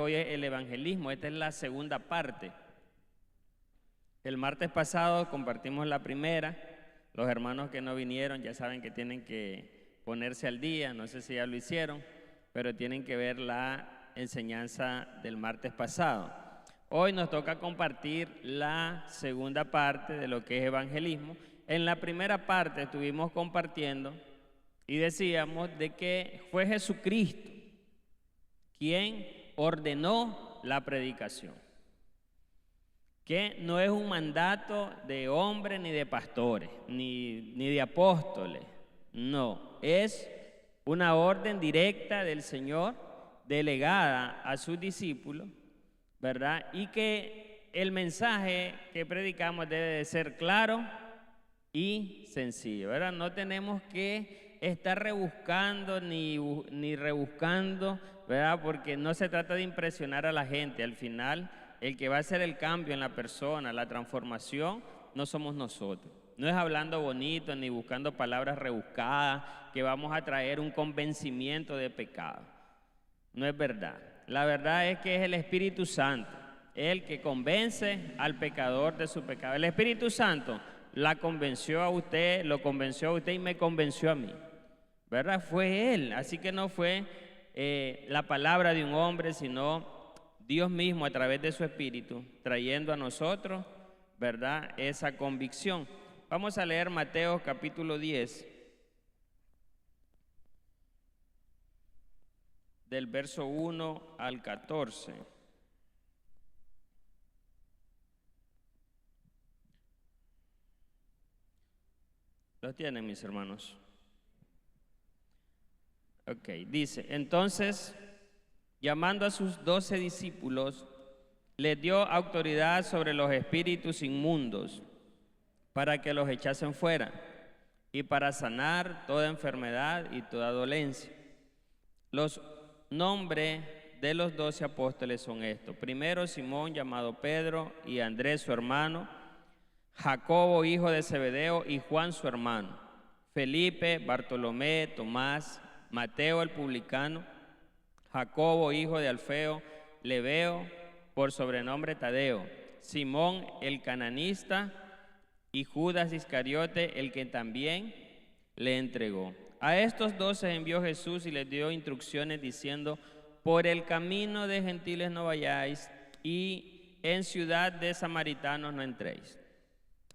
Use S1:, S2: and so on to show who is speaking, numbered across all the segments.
S1: Hoy es el evangelismo, esta es la segunda parte. El martes pasado compartimos la primera. Los hermanos que no vinieron ya saben que tienen que ponerse al día, no sé si ya lo hicieron, pero tienen que ver la enseñanza del martes pasado. Hoy nos toca compartir la segunda parte de lo que es evangelismo. En la primera parte estuvimos compartiendo y decíamos de que fue Jesucristo quien ordenó la predicación, que no es un mandato de hombres ni de pastores, ni de apóstoles, no, es una orden directa del Señor delegada a sus discípulos, ¿verdad? Y que el mensaje que predicamos debe de ser claro y sencillo, ¿verdad? No tenemos que estar rebuscando ni rebuscando, ¿verdad? Porque no se trata de impresionar a la gente. Al final, el que va a hacer el cambio en la persona, la transformación, no somos nosotros. No es hablando bonito ni buscando palabras rebuscadas que vamos a traer un convencimiento de pecado. No es verdad. La verdad es que es el Espíritu Santo el que convence al pecador de su pecado. El Espíritu Santo la convenció a usted, lo convenció a usted y me convenció a mí, ¿verdad? Fue Él, así que no fue la palabra de un hombre, sino Dios mismo a través de su Espíritu, trayendo a nosotros, ¿verdad?, esa convicción. Vamos a leer Mateo capítulo 10, del verso 1 al 14. ¿Los tienen, mis hermanos? Ok, dice, entonces, llamando a sus 12 discípulos, les dio autoridad sobre los espíritus inmundos para que los echasen fuera y para sanar toda enfermedad y toda dolencia. Los nombres de los 12 apóstoles son estos. Primero, Simón, llamado Pedro, y Andrés, su hermano, Jacobo, hijo de Zebedeo, y Juan, su hermano, Felipe, Bartolomé, Tomás, Mateo, el publicano, Jacobo, hijo de Alfeo, Lebeo, por sobrenombre Tadeo, Simón, el cananista, y Judas Iscariote, el que también le entregó. A estos 12 envió Jesús y les dio instrucciones diciendo: por el camino de gentiles no vayáis, y en ciudad de samaritanos no entréis,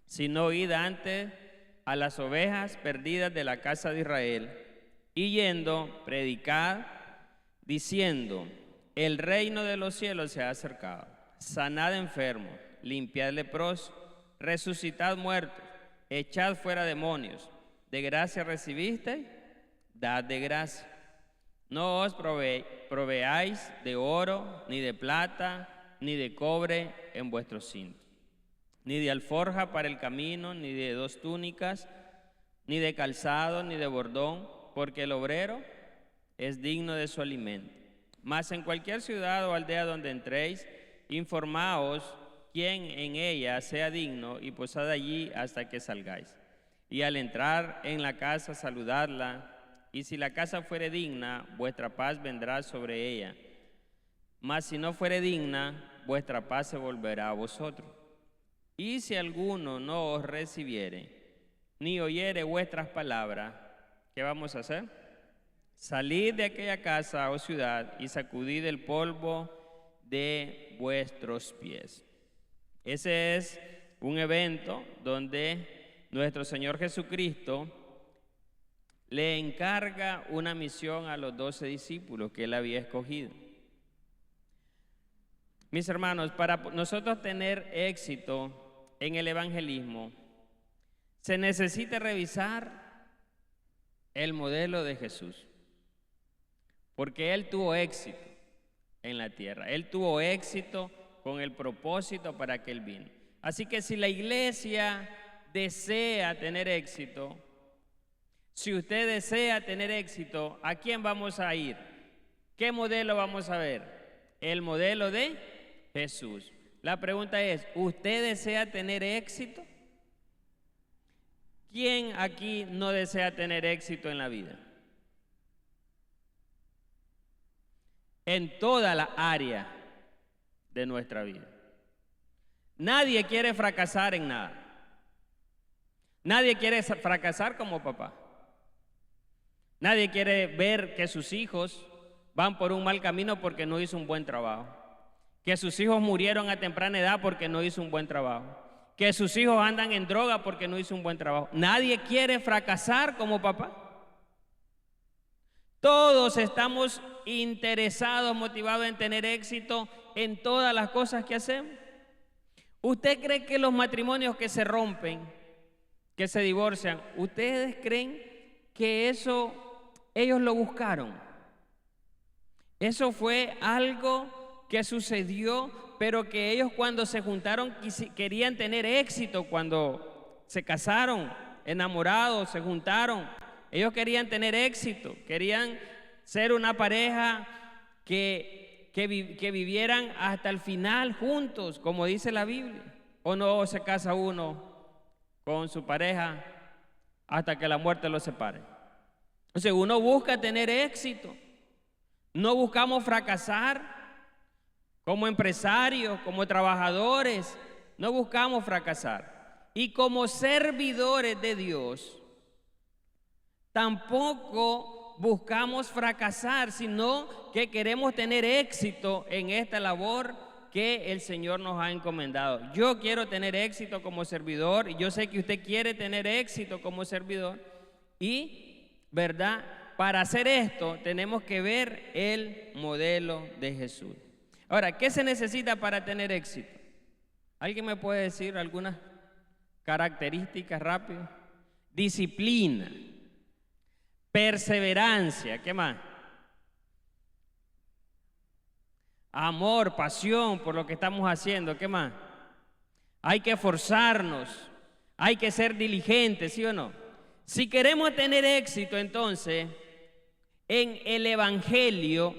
S1: sino id antes a las ovejas perdidas de la casa de Israel, y yendo, predicad, diciendo: el reino de los cielos se ha acercado, sanad enfermos, limpiad leprosos, resucitad muertos, echad fuera demonios, de gracia recibisteis, dad de gracia. No os proveáis de oro, ni de plata, ni de cobre en vuestros cintos, ni de alforja para el camino, ni de 2 túnicas, ni de calzado, ni de bordón, porque el obrero es digno de su alimento. Mas en cualquier ciudad o aldea donde entréis, informaos quién en ella sea digno, y posad allí hasta que salgáis. Y al entrar en la casa, saludadla, y si la casa fuere digna, vuestra paz vendrá sobre ella. Mas si no fuere digna, vuestra paz se volverá a vosotros. Y si alguno no os recibiere, ni oyere vuestras palabras, ¿qué vamos a hacer? Salid de aquella casa o ciudad y sacudid el polvo de vuestros pies. Ese es un evento donde nuestro Señor Jesucristo le encarga una misión a los 12 discípulos que Él había escogido. Mis hermanos, para nosotros tener éxito en el evangelismo, se necesita revisar el modelo de Jesús, porque Él tuvo éxito en la tierra, Él tuvo éxito con el propósito para que Él vino. Así que si la iglesia desea tener éxito, si usted desea tener éxito, ¿a quién vamos a ir? ¿Qué modelo vamos a ver? El modelo de Jesús. La pregunta es, ¿usted desea tener éxito? ¿Quién aquí no desea tener éxito en la vida? En toda la área. de nuestra vida. Nadie quiere fracasar en nada. Nadie quiere fracasar como papá. Nadie quiere ver que sus hijos van por un mal camino porque no hizo un buen trabajo. Que sus hijos murieron a temprana edad porque no hizo un buen trabajo. Que sus hijos andan en droga porque no hizo un buen trabajo. Nadie quiere fracasar como papá. Todos estamos interesados, motivados en tener éxito en todas las cosas que hacemos. ¿Usted cree que los matrimonios que se rompen, que se divorcian, ustedes creen que eso ellos lo buscaron? Eso fue algo que sucedió, pero que ellos cuando se juntaron querían tener éxito, cuando se casaron, enamorados, se juntaron. Ellos querían tener éxito, querían ser una pareja que vivieran hasta el final juntos, como dice la Biblia. ¿O no se casa uno con su pareja hasta que la muerte los separe? O sea, uno busca tener éxito. No buscamos fracasar como empresarios, como trabajadores. No buscamos fracasar. Y como servidores de Dios, tampoco buscamos fracasar, sino que queremos tener éxito en esta labor que el Señor nos ha encomendado. Yo quiero tener éxito como servidor y yo sé que usted quiere tener éxito como servidor y, ¿verdad? Para hacer esto tenemos que ver el modelo de Jesús. Ahora, ¿qué se necesita para tener éxito? ¿Alguien me puede decir algunas características rápidas? Disciplina, perseverancia, ¿qué más? Amor, pasión por lo que estamos haciendo, ¿qué más? Hay que esforzarnos, hay que ser diligentes, ¿sí o no? Si queremos tener éxito, entonces, en el Evangelio,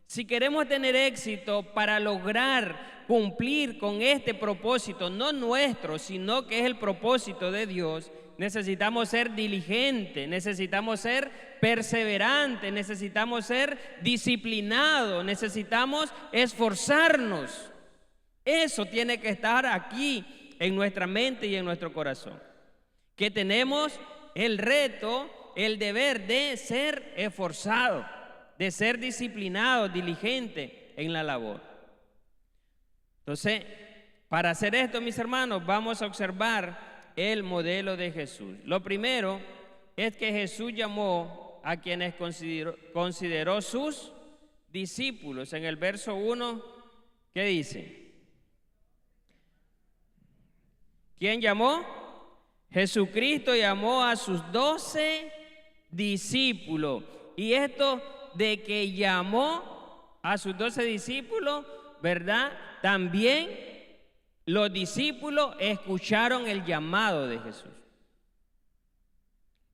S1: si queremos tener éxito para lograr cumplir con este propósito, no nuestro, sino que es el propósito de Dios, necesitamos ser diligentes, necesitamos ser perseverantes, necesitamos ser disciplinados, necesitamos esforzarnos. Eso tiene que estar aquí en nuestra mente y en nuestro corazón. Que tenemos el reto, el deber de ser esforzados, de ser disciplinados, diligentes en la labor. Entonces, para hacer esto, mis hermanos, vamos a observar el modelo de Jesús. Lo primero es que Jesús llamó a quienes consideró sus discípulos. En el verso 1, ¿qué dice? ¿Quién llamó? Jesucristo llamó a sus 12 discípulos. Y esto de que llamó a sus 12 discípulos, ¿verdad? También los discípulos escucharon el llamado de Jesús.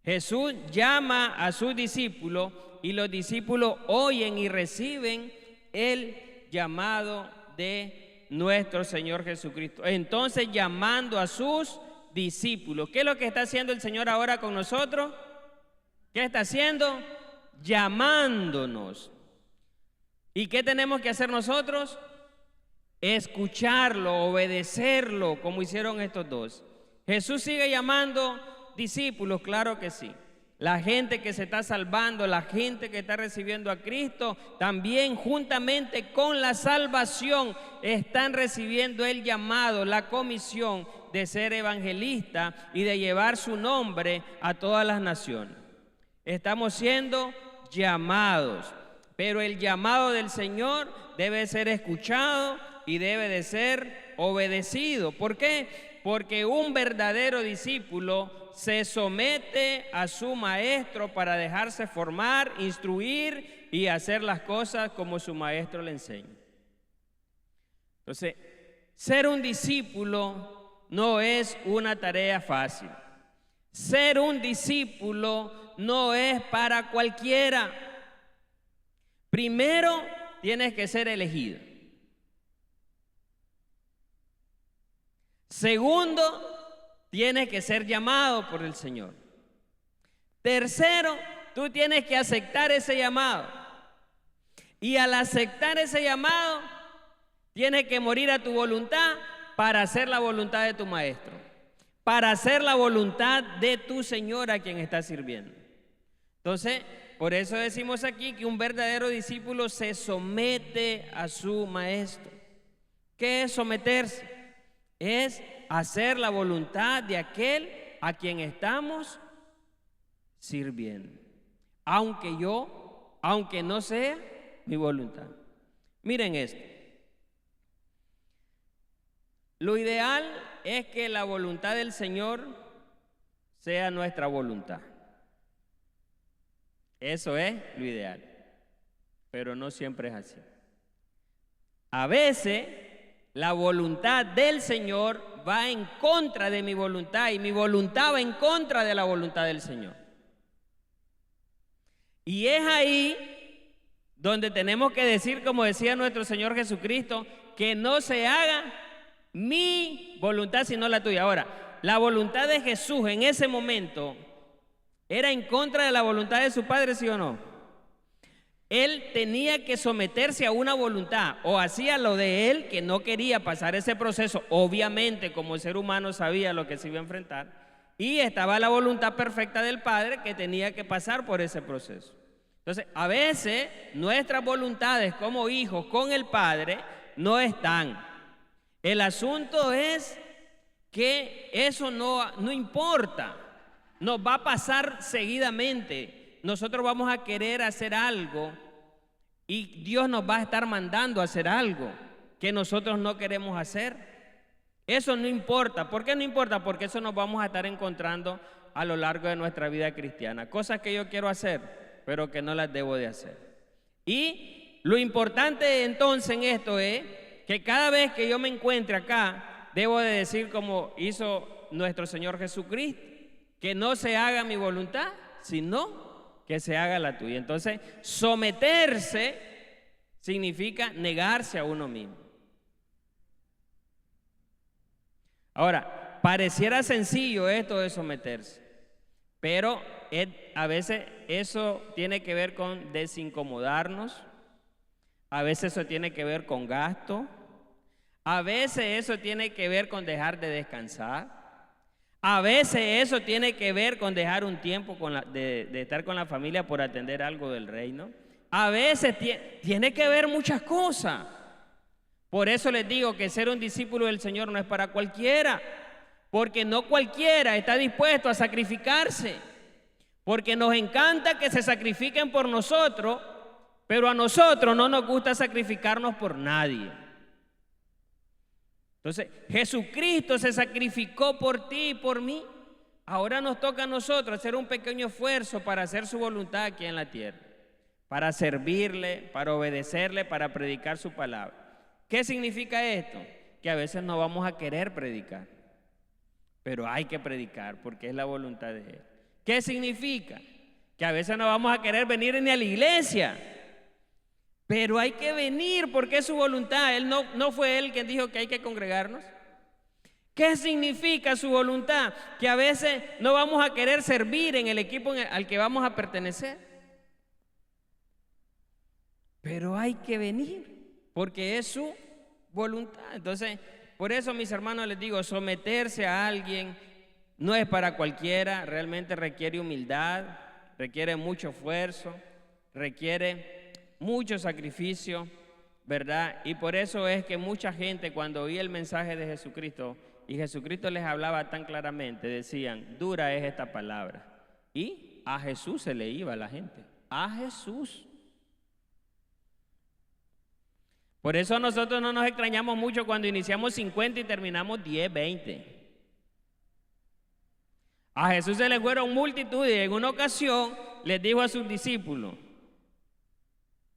S1: Jesús llama a sus discípulos y los discípulos oyen y reciben el llamado de nuestro Señor Jesucristo. Entonces, llamando a sus discípulos. ¿Qué es lo que está haciendo el Señor ahora con nosotros? ¿Qué está haciendo? Llamándonos. ¿Y qué tenemos que hacer nosotros? Escucharlo, obedecerlo, como hicieron estos dos. Jesús sigue llamando discípulos, claro que sí. La gente que se está salvando, la gente que está recibiendo a Cristo, también juntamente con la salvación están recibiendo el llamado, la comisión de ser evangelista y de llevar su nombre a todas las naciones. Estamos siendo llamados, pero el llamado del Señor debe ser escuchado y debe de ser obedecido. ¿Por qué? Porque un verdadero discípulo se somete a su maestro para dejarse formar, instruir y hacer las cosas como su maestro le enseña. Entonces, ser un discípulo no es una tarea fácil. Ser un discípulo no es para cualquiera. Primero, tienes que ser elegido. Segundo, tienes que ser llamado por el Señor. Tercero, tú tienes que aceptar ese llamado. Y al aceptar ese llamado, Tienes que morir a tu voluntad para hacer la voluntad de tu maestro, para hacer la voluntad de tu Señor a quien estás sirviendo. Entonces, por eso decimos aquí que un verdadero discípulo se somete a su maestro. ¿Qué es someterse? Es hacer la voluntad de aquel a quien estamos sirviendo, aunque no sea mi voluntad. Miren esto. Lo ideal es que la voluntad del Señor sea nuestra voluntad. Eso es lo ideal, pero no siempre es así. A veces la voluntad del Señor va en contra de mi voluntad y mi voluntad va en contra de la voluntad del Señor. Y es ahí donde tenemos que decir, como decía nuestro Señor Jesucristo, que no se haga mi voluntad sino la tuya. Ahora, la voluntad de Jesús en ese momento era en contra de la voluntad de su Padre, ¿sí o no? Él tenía que someterse a una voluntad, o hacía lo de él, que no quería pasar ese proceso, obviamente como ser humano sabía lo que se iba a enfrentar, y estaba la voluntad perfecta del Padre que tenía que pasar por ese proceso. Entonces, a veces nuestras voluntades como hijos con el Padre no están. El asunto es que eso no importa, nos va a pasar seguidamente. Nosotros vamos a querer hacer algo y Dios nos va a estar mandando a hacer algo que nosotros no queremos hacer. Eso no importa. ¿Por qué no importa? Porque eso nos vamos a estar encontrando a lo largo de nuestra vida cristiana. Cosas que yo quiero hacer, pero que no las debo de hacer. Y lo importante entonces en esto es que cada vez que yo me encuentre acá, debo de decir como hizo nuestro Señor Jesucristo, que no se haga mi voluntad, sino que se haga la tuya. Entonces, someterse significa negarse a uno mismo. Ahora, pareciera sencillo esto de someterse, pero a veces eso tiene que ver con desincomodarnos, a veces eso tiene que ver con gasto, a veces eso tiene que ver con dejar de descansar. A veces eso tiene que ver con dejar un tiempo de estar con la familia por atender algo del reino. A veces tiene que ver muchas cosas. Por eso les digo que ser un discípulo del Señor no es para cualquiera, porque no cualquiera está dispuesto a sacrificarse, porque nos encanta que se sacrifiquen por nosotros, pero a nosotros no nos gusta sacrificarnos por nadie. Entonces, Jesucristo se sacrificó por ti y por mí. Ahora nos toca a nosotros hacer un pequeño esfuerzo para hacer su voluntad aquí en la tierra, para servirle, para obedecerle, para predicar su palabra. ¿Qué significa esto? Que a veces no vamos a querer predicar, pero hay que predicar porque es la voluntad de Él. ¿Qué significa? Que a veces no vamos a querer venir ni a la iglesia, pero hay que venir porque es su voluntad. Él no fue Él quien dijo que hay que congregarnos. ¿Qué significa su voluntad? Que a veces no vamos a querer servir en el equipo al que vamos a pertenecer, pero hay que venir porque es su voluntad. Entonces, por eso, mis hermanos, les digo, someterse a alguien no es para cualquiera. Realmente requiere humildad, requiere mucho esfuerzo, requiere mucho sacrificio, ¿verdad? Y por eso es que mucha gente, cuando oía el mensaje de Jesucristo y Jesucristo les hablaba tan claramente, decían: dura es esta palabra. Y a Jesús se le iba la gente, a Jesús. Por eso nosotros no nos extrañamos mucho cuando iniciamos 50 y terminamos 10, 20. A Jesús se le fueron multitud y en una ocasión les dijo a sus discípulos: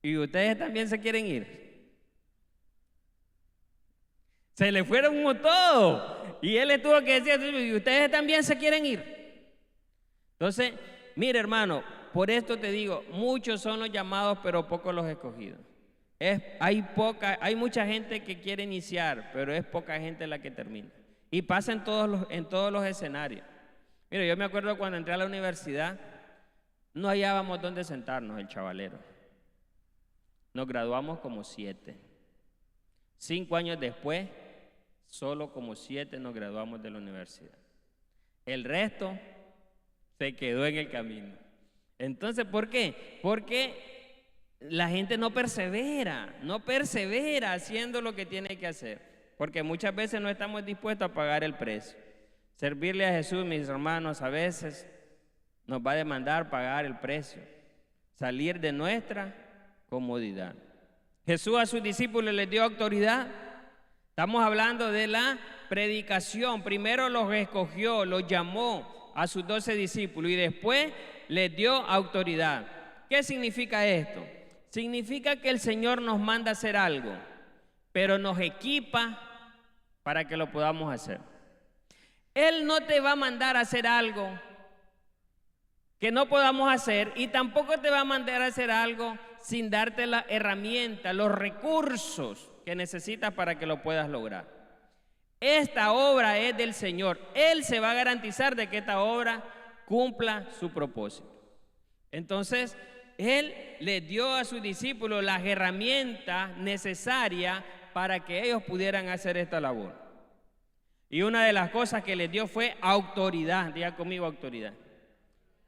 S1: ¿y ustedes también se quieren ir? Se le fueron todos. Y él les tuvo que decir: ¿y ustedes también se quieren ir? Entonces, mire, hermano, por esto te digo, muchos son los llamados, pero pocos los escogidos. Hay mucha gente que quiere iniciar, pero es poca gente la que termina. Y pasa en todos los escenarios. Mire, yo me acuerdo cuando entré a la universidad, no hallábamos dónde sentarnos, el chavalero. Nos graduamos como 7 5 años después, solo como 7 nos graduamos de la universidad. El resto se quedó en el camino. Entonces, ¿por qué? Porque la gente no persevera haciendo lo que tiene que hacer. Porque muchas veces no estamos dispuestos a pagar el precio. Servirle a Jesús, mis hermanos, a veces nos va a demandar pagar el precio, salir de nuestra comodidad. Jesús a sus discípulos les dio autoridad. Estamos hablando de la predicación. Primero los escogió, los llamó a sus 12 discípulos y después les dio autoridad. ¿Qué significa esto? Significa que el Señor nos manda a hacer algo, pero nos equipa para que lo podamos hacer. Él no te va a mandar a hacer algo que no podamos hacer y tampoco te va a mandar a hacer algo sin darte la herramienta, los recursos que necesitas para que lo puedas lograr. Esta obra es del Señor. Él se va a garantizar de que esta obra cumpla su propósito. Entonces, Él les dio a sus discípulos las herramientas necesarias para que ellos pudieran hacer esta labor. Y una de las cosas que les dio fue autoridad. Diga conmigo, autoridad.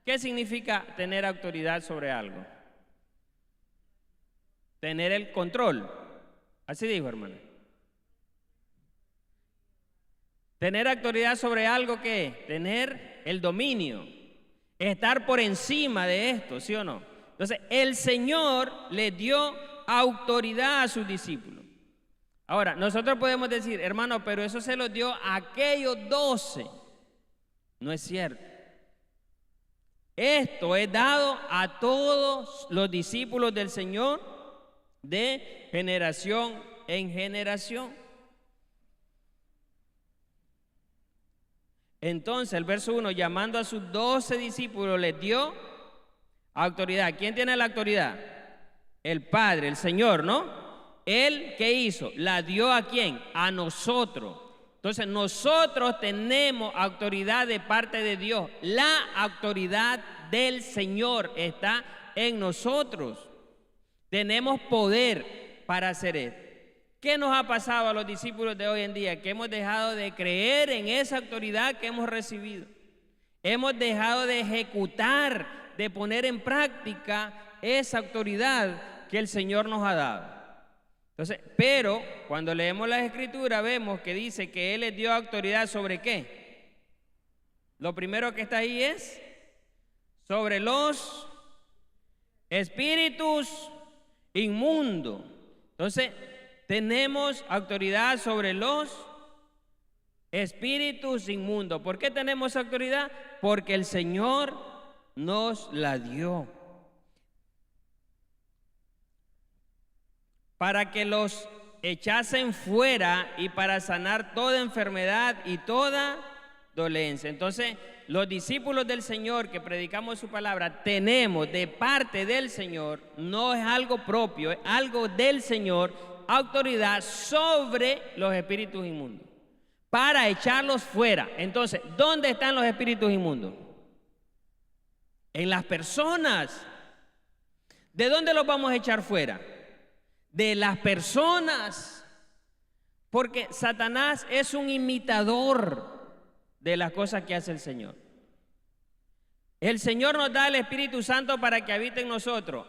S1: ¿Qué significa tener autoridad sobre algo? Tener el control. Así dijo, hermano. Tener autoridad sobre algo, ¿qué es? Tener el dominio. Estar por encima de esto, ¿sí o no? Entonces, el Señor le dio autoridad a sus discípulos. Ahora, nosotros podemos decir, hermano, pero eso se lo dio a aquellos 12. No es cierto. Esto es dado a todos los discípulos del Señor de generación en generación. Entonces, el verso 1, llamando a sus 12 discípulos, les dio autoridad. ¿Quién tiene la autoridad? El Padre, el Señor, ¿no? Él, ¿qué hizo? ¿La dio a quién? A nosotros. Entonces, nosotros tenemos autoridad de parte de Dios. La autoridad del Señor está en nosotros. Tenemos poder para hacer esto. ¿Qué nos ha pasado a los discípulos de hoy en día? Que hemos dejado de creer en esa autoridad que hemos recibido. Hemos dejado de ejecutar, de poner en práctica esa autoridad que el Señor nos ha dado. Entonces, pero cuando leemos las Escrituras vemos que dice que Él les dio autoridad sobre ¿qué? Lo primero que está ahí es sobre los espíritus inmundos. Entonces, tenemos autoridad sobre los espíritus inmundos. ¿Por qué tenemos autoridad? Porque el Señor nos la dio. Para que los echasen fuera y para sanar toda enfermedad y toda dolencia. Entonces, los discípulos del Señor que predicamos su palabra, tenemos de parte del Señor, no es algo propio, es algo del Señor, autoridad sobre los espíritus inmundos, para echarlos fuera. Entonces, ¿dónde están los espíritus inmundos? En las personas. ¿De dónde los vamos a echar fuera? De las personas, porque Satanás es un imitador de las cosas que hace el Señor. El Señor nos da el Espíritu Santo para que habite en nosotros,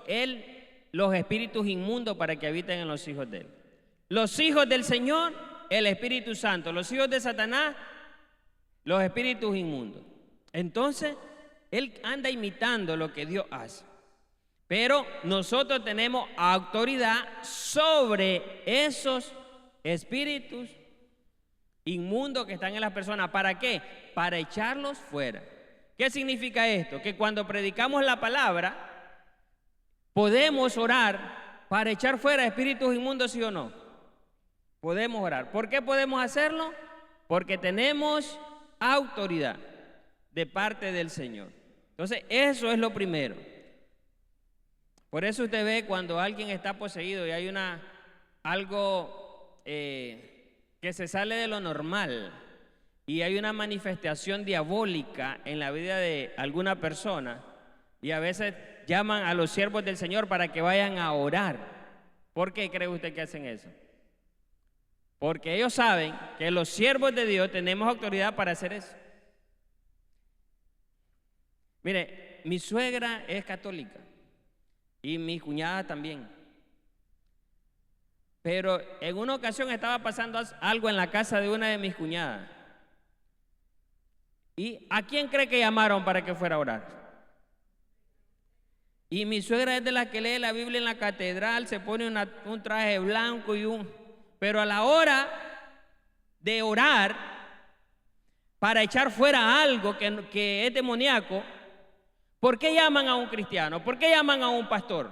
S1: los espíritus inmundos para que habiten en los hijos de Él. Los hijos del Señor, el Espíritu Santo. Los hijos de Satanás, los espíritus inmundos. Entonces, Él anda imitando lo que Dios hace. Pero nosotros tenemos autoridad sobre esos espíritus inmundos que están en las personas. ¿Para qué? Para echarlos fuera. ¿Qué significa esto? Que cuando predicamos la palabra, podemos orar para echar fuera espíritus inmundos, ¿sí o no? Podemos orar. ¿Por qué podemos hacerlo? Porque tenemos autoridad de parte del Señor. Entonces, eso es lo primero. Por eso usted ve cuando alguien está poseído y hay algo que se sale de lo normal y hay una manifestación diabólica en la vida de alguna persona, y a veces llaman a los siervos del Señor para que vayan a orar. ¿Por qué cree usted que hacen eso? porque ellos saben que los siervos de Dios tenemos autoridad para hacer eso. Mire, mi suegra es católica y mi cuñada también. Pero en una ocasión estaba pasando algo en la casa de una de mis cuñadas. ¿Y a quién cree que llamaron para que fuera a orar? Y mi suegra es de las que lee la Biblia en la catedral, se pone un traje blanco pero a la hora de orar para echar fuera algo que es demoníaco, ¿por qué llaman a un cristiano? ¿Por qué llaman a un pastor?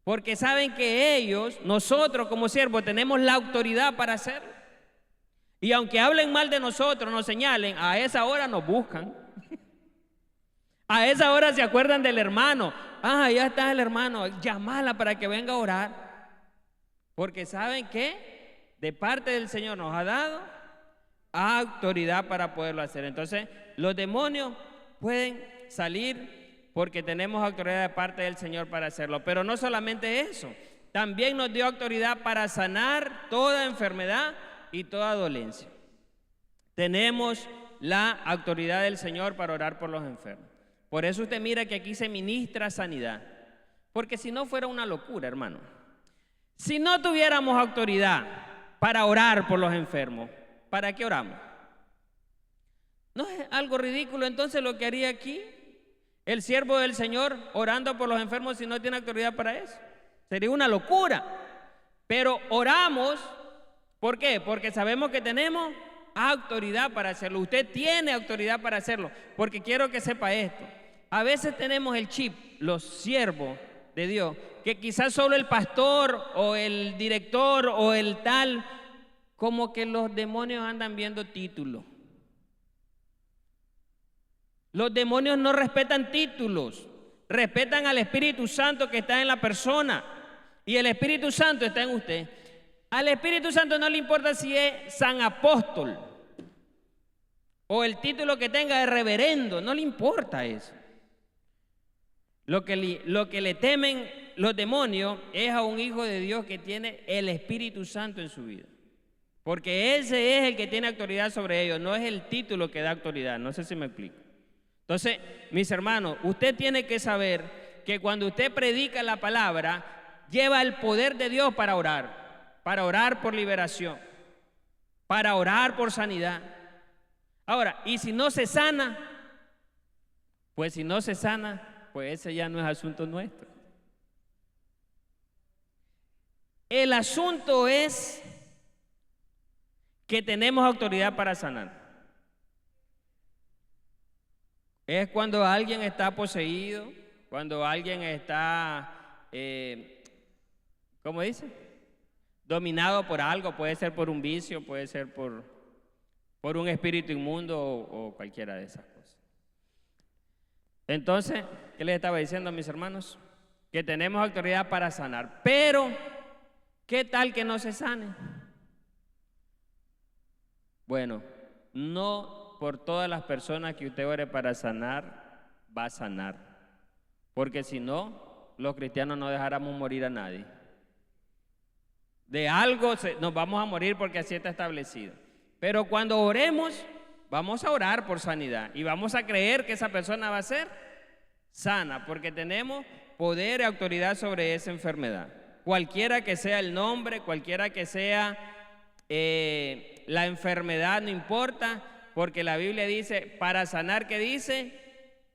S1: Porque saben que nosotros como siervos tenemos la autoridad para hacerlo. Y aunque hablen mal de nosotros, nos señalen, a esa hora nos buscan. A esa hora se acuerdan del hermano. Ah, ya está el hermano, llámala para que venga a orar. Porque saben que de parte del Señor nos ha dado autoridad para poderlo hacer. Entonces, los demonios pueden salir porque tenemos autoridad de parte del Señor para hacerlo. Pero no solamente eso, también nos dio autoridad para sanar toda enfermedad y toda dolencia. Tenemos la autoridad del Señor para orar por los enfermos. Por eso usted mira que aquí se ministra sanidad, porque si no fuera una locura, hermano. Si no tuviéramos autoridad para orar por los enfermos, ¿para qué oramos? ¿No es algo ridículo entonces lo que haría aquí el siervo del Señor orando por los enfermos si no tiene autoridad para eso? Sería una locura. Pero oramos, ¿por qué? Porque sabemos que tenemos autoridad para hacerlo. Usted tiene autoridad para hacerlo, porque quiero que sepa esto. A veces tenemos el chip, los siervos de Dios, que quizás solo el pastor o el director o el tal, como que los demonios andan viendo títulos. Los demonios no respetan títulos, respetan al Espíritu Santo que está en la persona, y el Espíritu Santo está en usted. Al Espíritu Santo no le importa si es San Apóstol o el título que tenga de reverendo, no le importa eso. Lo que le temen los demonios es a un hijo de Dios que tiene el Espíritu Santo en su vida, porque ese es el que tiene autoridad sobre ellos, no es el título que da autoridad. No sé si me explico. Entonces, mis hermanos, usted tiene que saber que cuando usted predica la palabra, lleva el poder de Dios para orar por liberación, para orar por sanidad. Ahora, y si no se sana, pues ese ya no es asunto nuestro. El asunto es que tenemos autoridad para sanar. Es cuando alguien está poseído, cuando alguien está, ¿cómo dice? Dominado por algo, puede ser por un vicio, puede ser por un espíritu inmundo o cualquiera de esas cosas. Entonces, ¿qué les estaba diciendo a mis hermanos? Que tenemos autoridad para sanar. Pero, ¿qué tal que no se sane? Bueno, no por todas las personas que usted ore para sanar, va a sanar. Porque si no, los cristianos no dejáramos morir a nadie. De algo nos vamos a morir porque así está establecido. Pero cuando oremos, vamos a orar por sanidad y vamos a creer que esa persona va a ser sana, porque tenemos poder y autoridad sobre esa enfermedad. Cualquiera que sea el nombre, cualquiera que sea la enfermedad, no importa, porque la Biblia dice, para sanar, ¿qué dice?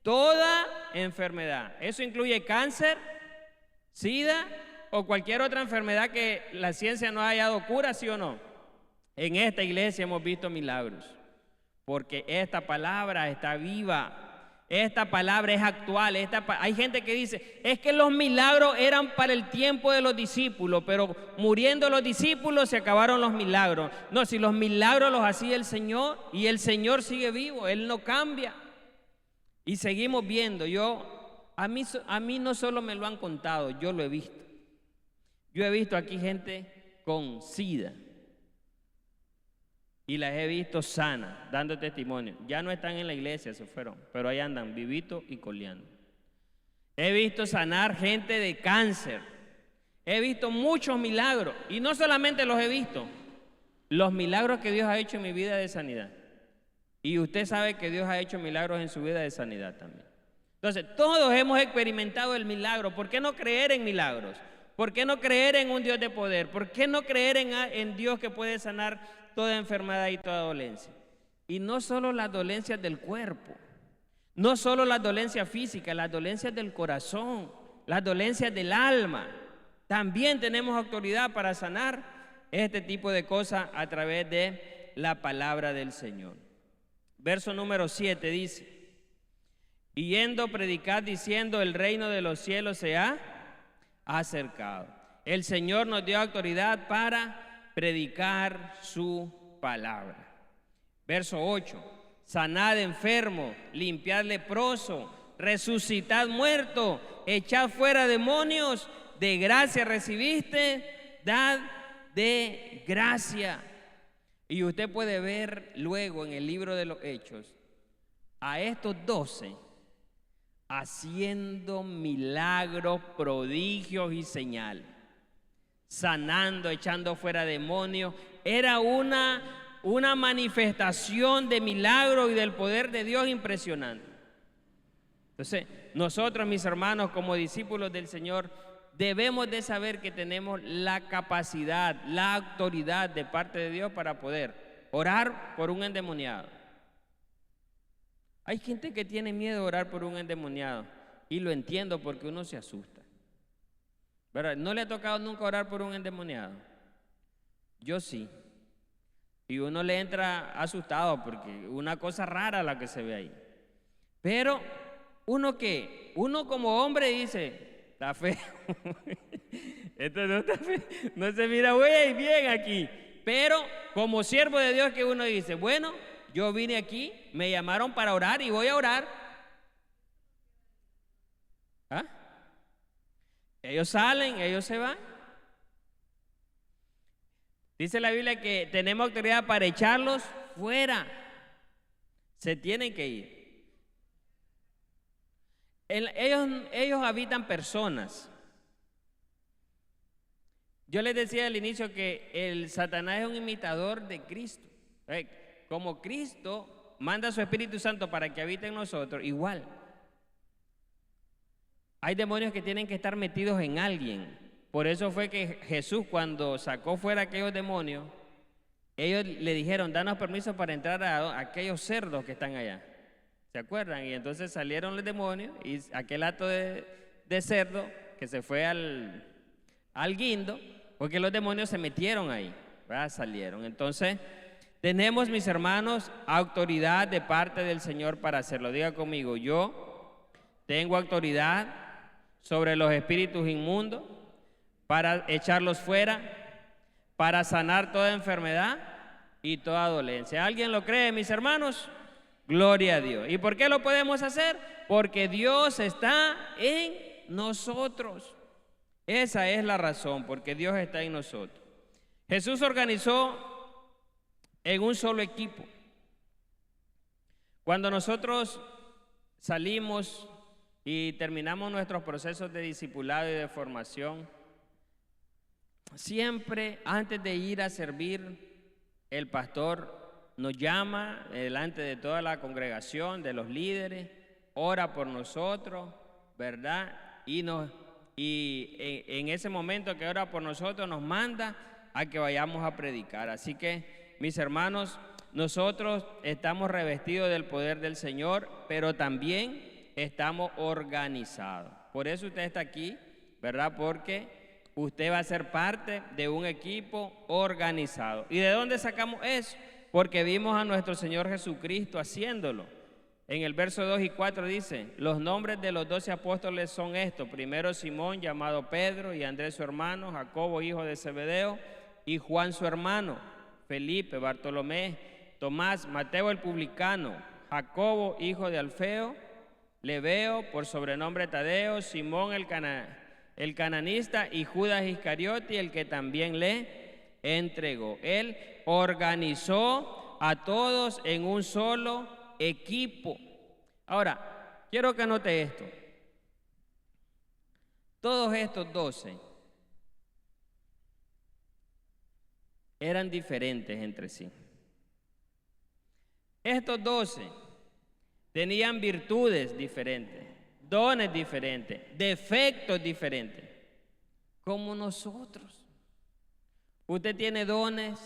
S1: Toda enfermedad. Eso incluye cáncer, SIDA o cualquier otra enfermedad que la ciencia no haya dado cura, ¿sí o no? En esta iglesia hemos visto milagros, porque esta palabra está viva. Esta palabra es actual. Hay gente que dice, es que los milagros eran para el tiempo de los discípulos, pero muriendo los discípulos se acabaron los milagros. No, si los milagros los hacía el Señor y el Señor sigue vivo, Él no cambia. Y seguimos viendo. A mí no solo me lo han contado, yo lo he visto. Yo he visto aquí gente con SIDA y las he visto sanas, dando testimonio. Ya no están en la iglesia, se fueron, pero ahí andan, vivitos y coleando. He visto sanar gente de cáncer. He visto muchos milagros, y no solamente los he visto, los milagros que Dios ha hecho en mi vida de sanidad. Y usted sabe que Dios ha hecho milagros en su vida de sanidad también. Entonces, todos hemos experimentado el milagro. ¿Por qué no creer en milagros? ¿Por qué no creer en un Dios de poder? ¿Por qué no creer en Dios que puede sanar toda enfermedad y toda dolencia? Y no solo las dolencias del cuerpo, no solo las dolencias físicas, las dolencias del corazón, las dolencias del alma. También tenemos autoridad para sanar este tipo de cosas a través de la palabra del Señor. Verso número 7 dice: y yendo predicad diciendo, el reino de los cielos se ha acercado. El Señor nos dio autoridad para predicar su palabra. Verso 8: sanad enfermo, limpiad leproso, resucitad muerto, echad fuera demonios, de gracia recibiste, dad de gracia. Y usted puede ver luego en el libro de los Hechos a estos 12 haciendo milagros, prodigios y señales, sanando, echando fuera demonios. Era una manifestación de milagro y del poder de Dios impresionante. Entonces, nosotros, mis hermanos, como discípulos del Señor, debemos de saber que tenemos la capacidad, la autoridad de parte de Dios para poder orar por un endemoniado. Hay gente que tiene miedo de orar por un endemoniado, y lo entiendo porque uno se asusta. ¿Verdad? ¿No le ha tocado nunca orar por un endemoniado? Yo sí. Y uno le entra asustado porque una cosa rara la que se ve ahí. Pero uno como hombre dice, está feo. Esto no está feo. No se mira bien aquí. Pero como siervo de Dios que uno dice, bueno, yo vine aquí, me llamaron para orar y voy a orar. ¿Ah? Ellos salen, ellos se van. Dice la Biblia que tenemos autoridad para echarlos fuera. Se tienen que ir. Ellos habitan personas. Yo les decía al inicio que el Satanás es un imitador de Cristo. Como Cristo manda a su Espíritu Santo para que habite en nosotros, igual. Hay demonios que tienen que estar metidos en alguien. Por eso fue que Jesús, cuando sacó fuera aquellos demonios, ellos le dijeron, danos permiso para entrar a aquellos cerdos que están allá. ¿Se acuerdan? Y entonces salieron los demonios y aquel acto de cerdo que se fue al guindo, porque los demonios se metieron ahí, ¿verdad? Salieron. Entonces, tenemos, mis hermanos, autoridad de parte del Señor para hacerlo. Diga conmigo, yo tengo autoridad sobre los espíritus inmundos para echarlos fuera, para sanar toda enfermedad y toda dolencia. ¿Alguien lo cree, mis hermanos? Gloria a Dios. ¿Y por qué lo podemos hacer? Porque Dios está en nosotros. Esa es la razón, porque Dios está en nosotros. Jesús organizó en un solo equipo. Cuando nosotros salimos y terminamos nuestros procesos de discipulado y de formación, siempre antes de ir a servir, el pastor nos llama delante de toda la congregación, de los líderes, ora por nosotros, ¿verdad? Y en ese momento que ora por nosotros nos manda a que vayamos a predicar. Así que, mis hermanos, nosotros estamos revestidos del poder del Señor, pero también estamos organizados. Por eso usted está aquí, ¿verdad? Porque usted va a ser parte de un equipo organizado. ¿Y de dónde sacamos eso? Porque vimos a nuestro Señor Jesucristo haciéndolo. En el verso 2 y 4 dice, los nombres de los 12 apóstoles son estos: primero Simón, llamado Pedro, y Andrés su hermano, Jacobo, hijo de Zebedeo, y Juan su hermano, Felipe, Bartolomé, Tomás, Mateo el publicano, Jacobo, hijo de Alfeo, Lebeo, por sobrenombre Tadeo, Simón el cananista, y Judas Iscariote, el que también le entregó. Él organizó a todos en un solo equipo. Ahora, quiero que note esto. Todos estos 12 eran diferentes entre sí. Estos 12 tenían virtudes diferentes, dones diferentes, defectos diferentes, como nosotros. Usted tiene dones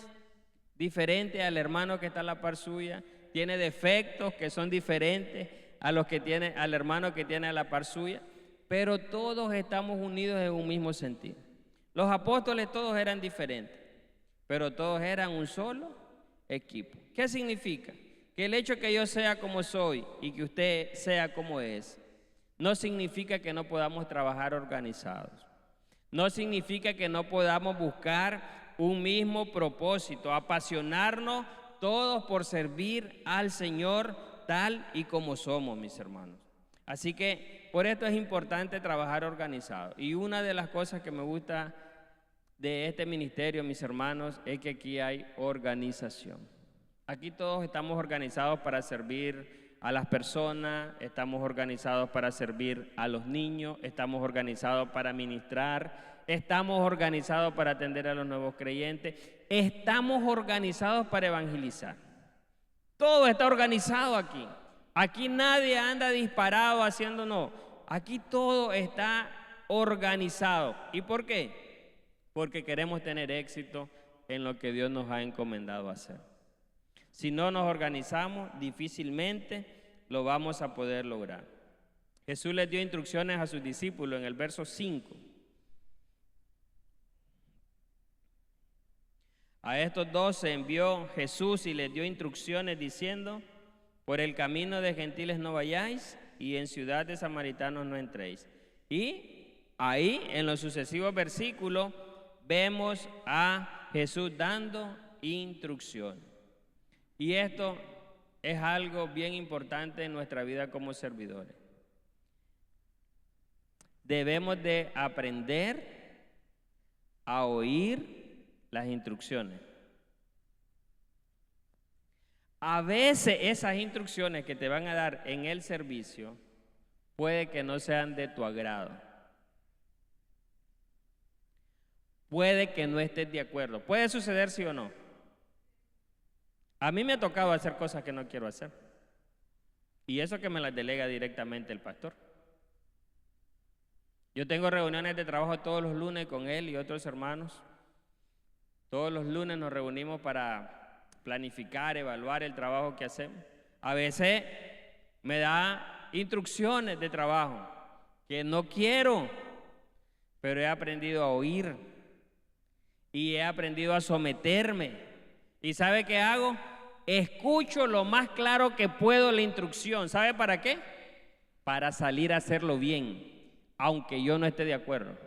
S1: diferentes al hermano que está a la par suya, tiene defectos que son diferentes a los que tiene al hermano que tiene a la par suya, pero todos estamos unidos en un mismo sentido. Los apóstoles todos eran diferentes, pero todos eran un solo equipo. ¿Qué significa? Que el hecho que yo sea como soy y que usted sea como es, no significa que no podamos trabajar organizados. No significa que no podamos buscar un mismo propósito, apasionarnos todos por servir al Señor tal y como somos, mis hermanos. Así que por esto es importante trabajar organizado. Y una de las cosas que me gusta de este ministerio, mis hermanos, es que aquí hay organización. Aquí todos estamos organizados para servir a las personas, estamos organizados para servir a los niños, estamos organizados para ministrar, estamos organizados para atender a los nuevos creyentes, estamos organizados para evangelizar. Todo está organizado aquí. Aquí nadie anda disparado haciendo no. Aquí todo está organizado. ¿Y por qué? Porque queremos tener éxito en lo que Dios nos ha encomendado hacer. Si no nos organizamos, difícilmente lo vamos a poder lograr. Jesús les dio instrucciones a sus discípulos en el verso 5. A estos 12 envió Jesús y les dio instrucciones diciendo: por el camino de gentiles no vayáis y en ciudad de samaritanos no entréis. Y ahí en los sucesivos versículos vemos a Jesús dando instrucciones. Y esto es algo bien importante en nuestra vida como servidores. Debemos de aprender a oír las instrucciones. A veces esas instrucciones que te van a dar en el servicio puede que no sean de tu agrado. Puede que no estés de acuerdo. Puede suceder sí o no. A mí me ha tocado hacer cosas que no quiero hacer. Y eso que me las delega directamente el pastor. Yo tengo reuniones de trabajo todos los lunes con él y otros hermanos. Todos los lunes nos reunimos para planificar, evaluar el trabajo que hacemos. A veces me da instrucciones de trabajo que no quiero, pero he aprendido a oír y he aprendido a someterme. ¿Y sabe qué hago? Escucho lo más claro que puedo la instrucción. ¿Sabe para qué? Para salir a hacerlo bien, aunque yo no esté de acuerdo.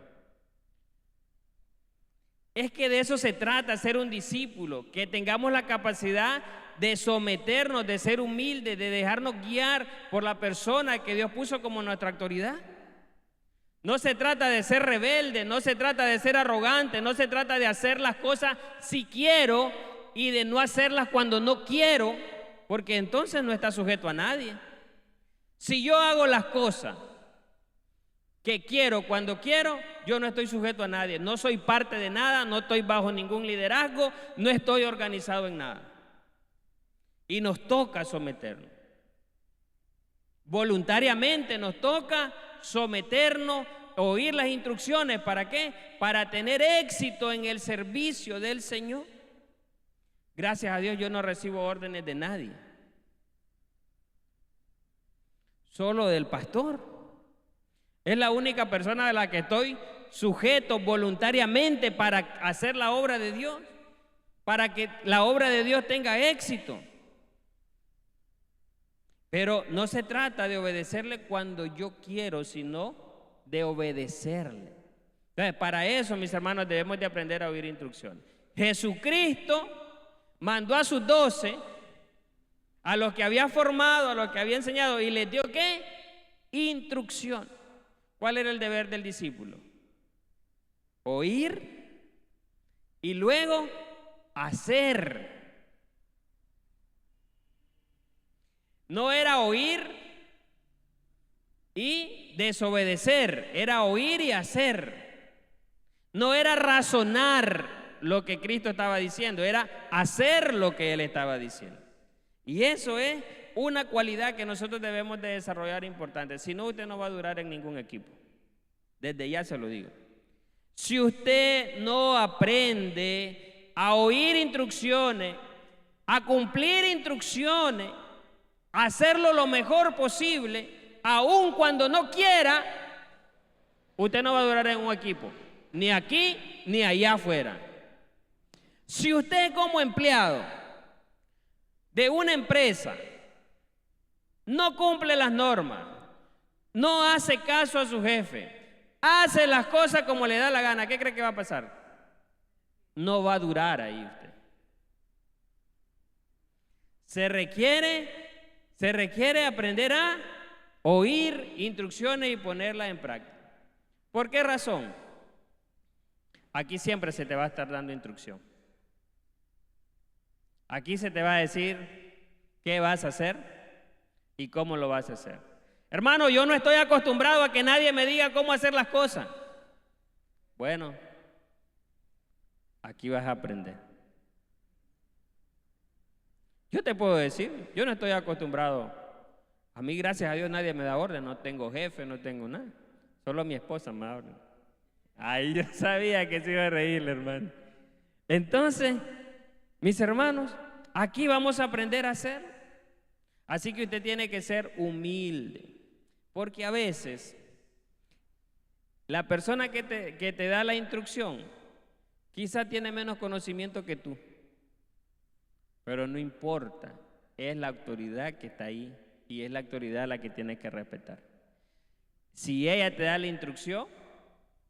S1: Es que de eso se trata, ser un discípulo, que tengamos la capacidad de someternos, de ser humildes, de dejarnos guiar por la persona que Dios puso como nuestra autoridad. No se trata de ser rebelde, no se trata de ser arrogante, no se trata de hacer las cosas si quiero y de no hacerlas cuando no quiero, porque entonces no está sujeto a nadie. Si yo hago las cosas que quiero cuando quiero, yo no estoy sujeto a nadie, no soy parte de nada, no estoy bajo ningún liderazgo, no estoy organizado en nada. Y nos toca someternos. Voluntariamente nos toca someternos, oír las instrucciones. ¿Para qué? Para tener éxito en el servicio del Señor. Gracias a Dios yo no recibo órdenes de nadie, solo del pastor. Es la única persona de la que estoy sujeto voluntariamente para hacer la obra de Dios, para que la obra de Dios tenga éxito. Pero no se trata de obedecerle cuando yo quiero, sino de obedecerle. Entonces, para eso, mis hermanos, debemos de aprender a oír instrucciones. Jesucristo mandó a sus 12, a los que había formado, a los que había enseñado, y les dio ¿qué? Instrucción. ¿Cuál era el deber del discípulo? Oír y luego hacer. No era oír y desobedecer, era oír y hacer. No era razonar lo que Cristo estaba diciendo, era hacer lo que Él estaba diciendo. Y eso es una cualidad que nosotros debemos de desarrollar importante. Si no, usted no va a durar en ningún equipo. Desde ya se lo digo. Si usted no aprende a oír instrucciones, a cumplir instrucciones, a hacerlo lo mejor posible, aun cuando no quiera, usted no va a durar en un equipo, ni aquí ni allá afuera. Si usted como empleado de una empresa no cumple las normas, no hace caso a su jefe, hace las cosas como le da la gana, ¿qué cree que va a pasar? No va a durar ahí usted. Se requiere aprender a oír instrucciones y ponerlas en práctica. ¿Por qué razón? Aquí siempre se te va a estar dando instrucción. Aquí se te va a decir qué vas a hacer y cómo lo vas a hacer. Hermano, yo no estoy acostumbrado a que nadie me diga cómo hacer las cosas. Bueno, aquí vas a aprender. Yo te puedo decir, yo no estoy acostumbrado. A mí, gracias a Dios, nadie me da orden. No tengo jefe, no tengo nada. Solo mi esposa me da orden. Ay, yo sabía que se iba a reír, hermano. Entonces, mis hermanos, aquí vamos a aprender a hacer. Así que usted tiene que ser humilde. Porque a veces, la persona que te da la instrucción, quizá tiene menos conocimiento que tú. Pero no importa, es la autoridad que está ahí y es la autoridad la que tienes que respetar. Si ella te da la instrucción,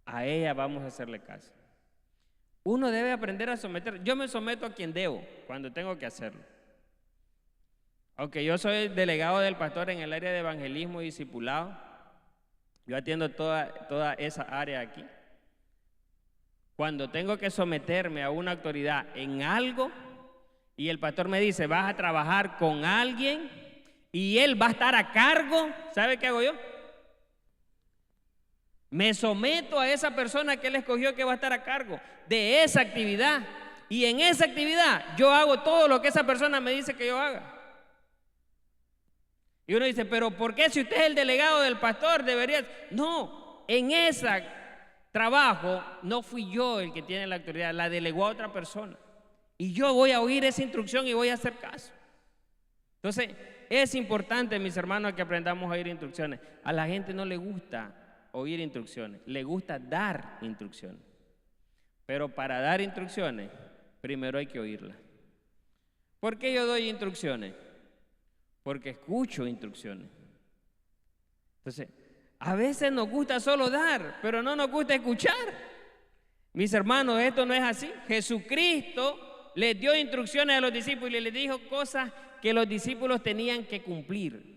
S1: a ella vamos a hacerle caso. Uno debe aprender a someter. Yo me someto a quien debo cuando tengo que hacerlo. Aunque yo soy delegado del pastor en el área de evangelismo y discipulado, yo atiendo toda esa área aquí. Cuando tengo que someterme a una autoridad en algo y el pastor me dice, vas a trabajar con alguien y él va a estar a cargo, ¿sabe qué hago yo? Me someto a esa persona que él escogió que va a estar a cargo de esa actividad. Y en esa actividad yo hago todo lo que esa persona me dice que yo haga. Y uno dice, pero ¿por qué si usted es el delegado del pastor debería? No, en ese trabajo no fui yo el que tiene la autoridad, la delegó a otra persona. Y yo voy a oír esa instrucción y voy a hacer caso. Entonces, es importante, mis hermanos, que aprendamos a oír instrucciones. A la gente no le gusta oír instrucciones, le gusta dar instrucciones. Pero para dar instrucciones, primero hay que oírlas. ¿Por qué yo doy instrucciones? Porque escucho instrucciones. Entonces, a veces nos gusta solo dar, pero no nos gusta escuchar. Mis hermanos, esto no es así. Jesucristo les dio instrucciones a los discípulos y les dijo cosas que los discípulos tenían que cumplir.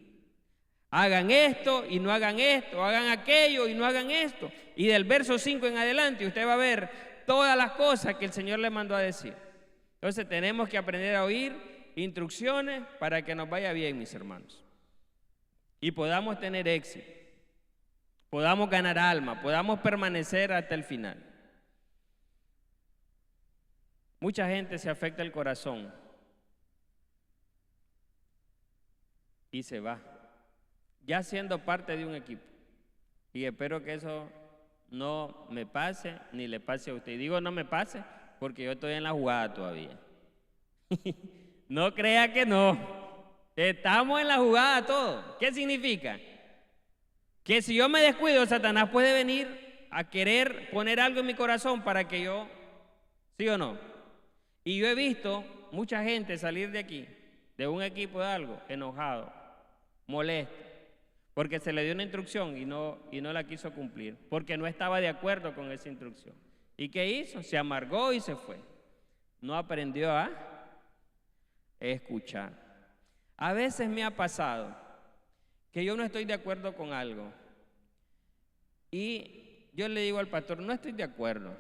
S1: Hagan esto y no hagan esto, hagan aquello y no hagan esto. Y del verso 5 en adelante usted va a ver todas las cosas que el Señor le mandó a decir. Entonces tenemos que aprender a oír instrucciones para que nos vaya bien, mis hermanos. Y podamos tener éxito, podamos ganar alma, podamos permanecer hasta el final. Mucha gente se afecta el corazón y se va, ya siendo parte de un equipo. Y espero que eso no me pase ni le pase a usted. Y digo no me pase porque yo estoy en la jugada todavía. No crea que no. Estamos en la jugada todos. ¿Qué significa? Que si yo me descuido, Satanás puede venir a querer poner algo en mi corazón para que yo, ¿sí o no? Y yo he visto mucha gente salir de aquí, de un equipo de algo, enojado, molesto, porque se le dio una instrucción y no la quiso cumplir, porque no estaba de acuerdo con esa instrucción. ¿Y qué hizo? Se amargó y se fue. No aprendió a escuchar. A veces me ha pasado que yo no estoy de acuerdo con algo y yo le digo al pastor, no estoy de acuerdo,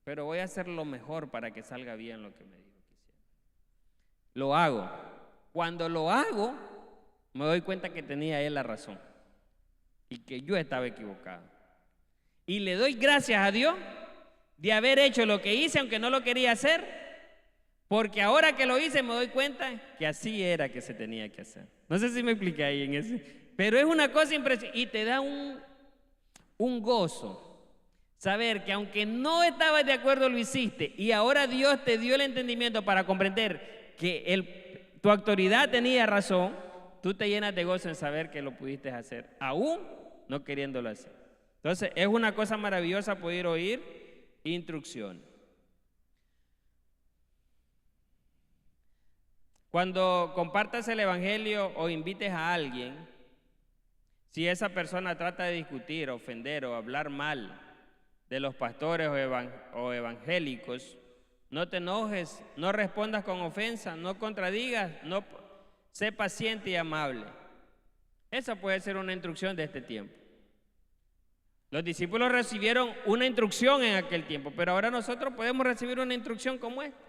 S1: pero voy a hacer lo mejor para que salga bien lo que me dijo que hiciera. Lo hago. Cuando lo hago, me doy cuenta que tenía él la razón y que yo estaba equivocado. Y le doy gracias a Dios de haber hecho lo que hice, aunque no lo quería hacer, porque ahora que lo hice me doy cuenta que así era que se tenía que hacer. No sé si me expliqué ahí en ese, pero es una cosa impresionante y te da un gozo saber que aunque no estabas de acuerdo lo hiciste y ahora Dios te dio el entendimiento para comprender que tu autoridad tenía razón, tú te llenas de gozo en saber que lo pudiste hacer, aún no queriéndolo hacer. Entonces es una cosa maravillosa poder oír instrucciones. Cuando compartas el evangelio o invites a alguien, si esa persona trata de discutir, ofender o hablar mal de los pastores o evangélicos, no te enojes, no respondas con ofensa, no contradigas, no, sé paciente y amable. Esa puede ser una instrucción de este tiempo. Los discípulos recibieron una instrucción en aquel tiempo, pero ahora nosotros podemos recibir una instrucción como esta,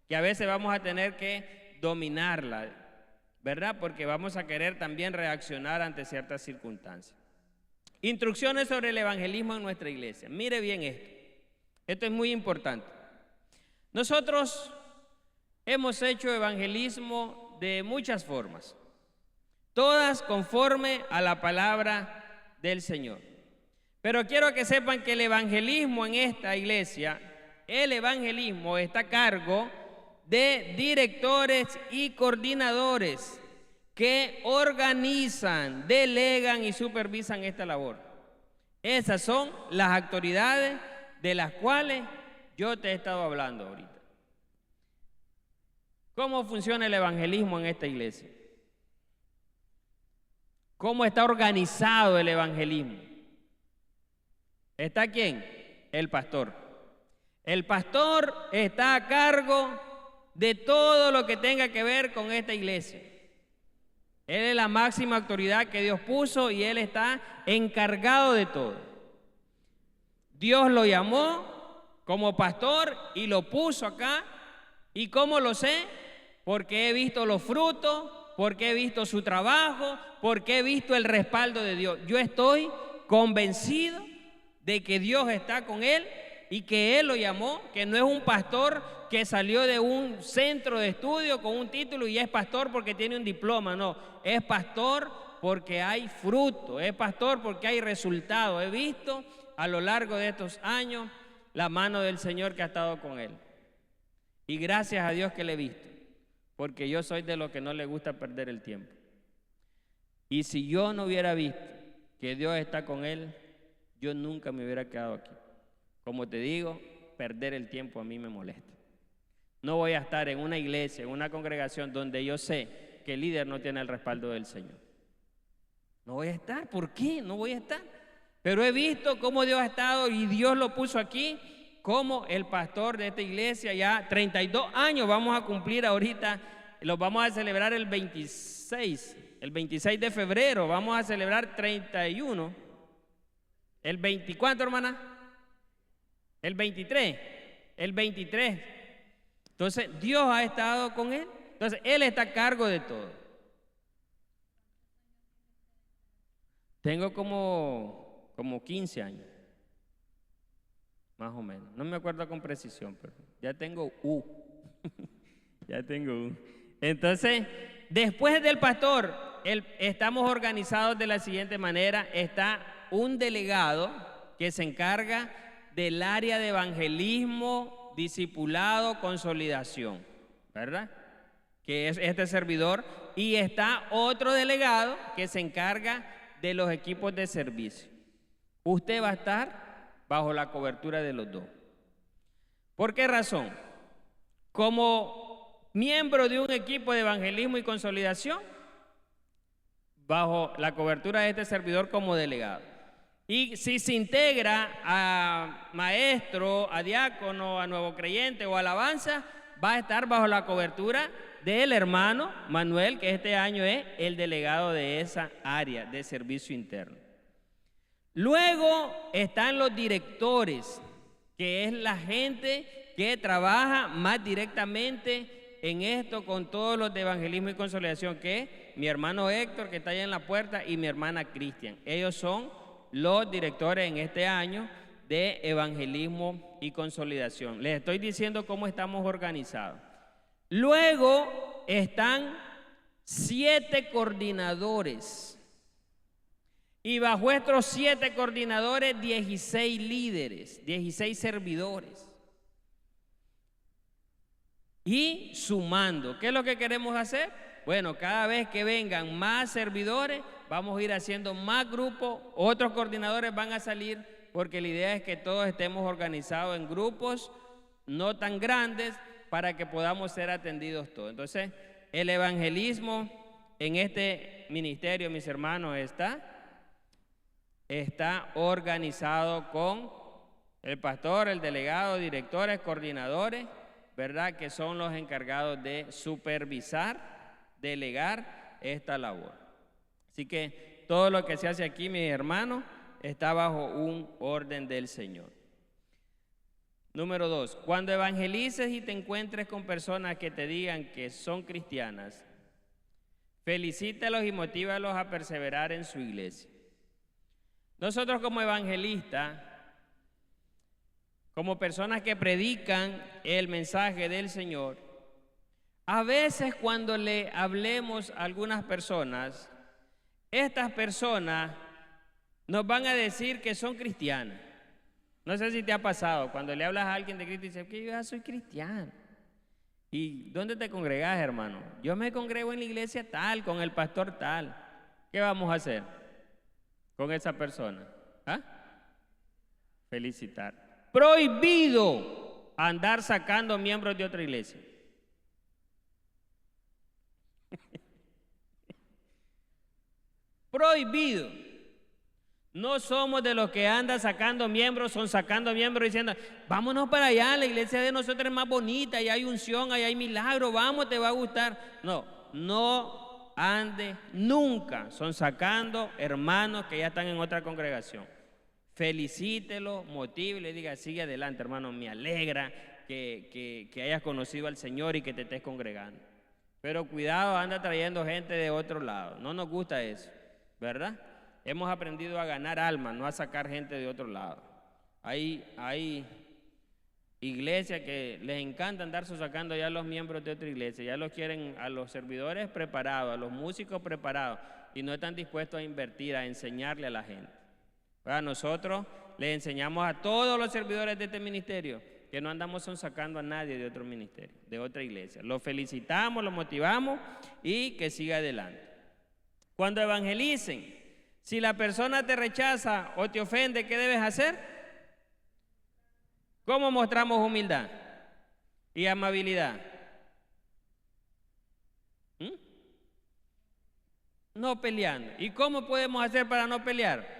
S1: que a veces vamos a tener que dominarla, ¿verdad? Porque vamos a querer también reaccionar ante ciertas circunstancias. Instrucciones sobre el evangelismo en nuestra iglesia. Mire bien esto. Esto es muy importante. Nosotros hemos hecho evangelismo de muchas formas, todas conforme a la palabra del Señor. Pero quiero que sepan que el evangelismo en esta iglesia, el evangelismo está a cargo de directores y coordinadores que organizan, delegan y supervisan esta labor. Esas son las autoridades de las cuales yo te he estado hablando ahorita. ¿Cómo funciona el evangelismo en esta iglesia? ¿Cómo está organizado el evangelismo? ¿Está quién? El pastor. El pastor está a cargo de todo lo que tenga que ver con esta iglesia. Él es la máxima autoridad que Dios puso y él está encargado de todo. Dios lo llamó como pastor y lo puso acá. ¿Y cómo lo sé? Porque he visto los frutos, porque he visto su trabajo, porque he visto el respaldo de Dios. Yo estoy convencido de que Dios está con él y que él lo llamó, que no es un pastor que salió de un centro de estudio con un título y es pastor porque tiene un diploma. No, es pastor porque hay fruto, es pastor porque hay resultado. He visto a lo largo de estos años la mano del Señor que ha estado con él. Y gracias a Dios que le he visto, porque yo soy de los que no le gusta perder el tiempo. Y si yo no hubiera visto que Dios está con él, yo nunca me hubiera quedado aquí. Como te digo, perder el tiempo a mí me molesta. No voy a estar en una iglesia, en una congregación donde yo sé que el líder no tiene el respaldo del Señor. No voy a estar. ¿Por qué? No voy a estar. Pero he visto cómo Dios ha estado y Dios lo puso aquí como el pastor de esta iglesia. Ya 32 años vamos a cumplir ahorita. Los vamos a celebrar el 26 de febrero. Vamos a celebrar 31. ¿El 24, hermana? ¿El 23? El 23. Entonces, Dios ha estado con él. Entonces, él está a cargo de todo. Tengo como 15 años. Más o menos. No me acuerdo con precisión, pero ya tengo ya tengo Entonces, después del pastor, estamos organizados de la siguiente manera. Está un delegado que se encarga del área de evangelismo, discipulado, consolidación, ¿verdad? Que es este servidor. Y está otro delegado que se encarga de los equipos de servicio. Usted va a estar bajo la cobertura de los dos. ¿Por qué razón? Como miembro de un equipo de evangelismo y consolidación, bajo la cobertura de este servidor como delegado. Y si se integra a maestro, a diácono, a nuevo creyente o alabanza, va a estar bajo la cobertura del hermano Manuel, que este año es el delegado de esa área de servicio interno. Luego están los directores, que es la gente que trabaja más directamente en esto con todos los de evangelismo y consolidación, que es mi hermano Héctor, que está allá en la puerta, y mi hermana Cristian. Ellos son los directores en este año de evangelismo y consolidación. Les estoy diciendo cómo estamos organizados. Luego están 7 coordinadores. Y bajo estos 7 coordinadores, 16 líderes, 16 servidores. Y sumando, ¿qué es lo que queremos hacer? Bueno, cada vez que vengan más servidores, vamos a ir haciendo más grupos, otros coordinadores van a salir, porque la idea es que todos estemos organizados en grupos no tan grandes para que podamos ser atendidos todos. Entonces, el evangelismo en este ministerio, mis hermanos, está organizado con el pastor, el delegado, directores, coordinadores, ¿verdad? Que son los encargados de supervisar, delegar esta labor. Así que todo lo que se hace aquí, mis hermanos, está bajo un orden del Señor. Número 2, cuando evangelices y te encuentres con personas que te digan que son cristianas, felicítalos y motívalos a perseverar en su iglesia. Nosotros como evangelistas, como personas que predican el mensaje del Señor, a veces cuando le hablemos a algunas personas, estas personas nos van a decir que son cristianas. No sé si te ha pasado, cuando le hablas a alguien de Cristo y dices que yo ya soy cristiano. ¿Y dónde te congregas, hermano? Yo me congrego en la iglesia tal, con el pastor tal. ¿Qué vamos a hacer con esa persona? ¿Ah? Felicitar. Prohibido andar sacando miembros de otra iglesia. Prohibido. No somos de los que andan sacando miembros, son sacando miembros diciendo, vámonos para allá, la iglesia de nosotros es más bonita, allá hay unción, allá hay milagro, vamos, te va a gustar. No, no ande nunca, son sacando hermanos que ya están en otra congregación. Felicítelo, motívelo y diga, sigue adelante, hermano, me alegra que hayas conocido al Señor y que te estés congregando. Pero cuidado, anda trayendo gente de otro lado, no nos gusta eso, ¿verdad? Hemos aprendido a ganar almas, no a sacar gente de otro lado. Hay iglesias que les encanta andar sacando ya a los miembros de otra iglesia, ya los quieren a los servidores preparados, a los músicos preparados, y no están dispuestos a invertir, a enseñarle a la gente. Bueno, nosotros les enseñamos a todos los servidores de este ministerio que no andamos sacando a nadie de otro ministerio, de otra iglesia. Los felicitamos, los motivamos y que siga adelante. Cuando evangelicen, si la persona te rechaza o te ofende, ¿qué debes hacer? ¿Cómo mostramos humildad y amabilidad? No peleando. ¿Y cómo podemos hacer para no pelear?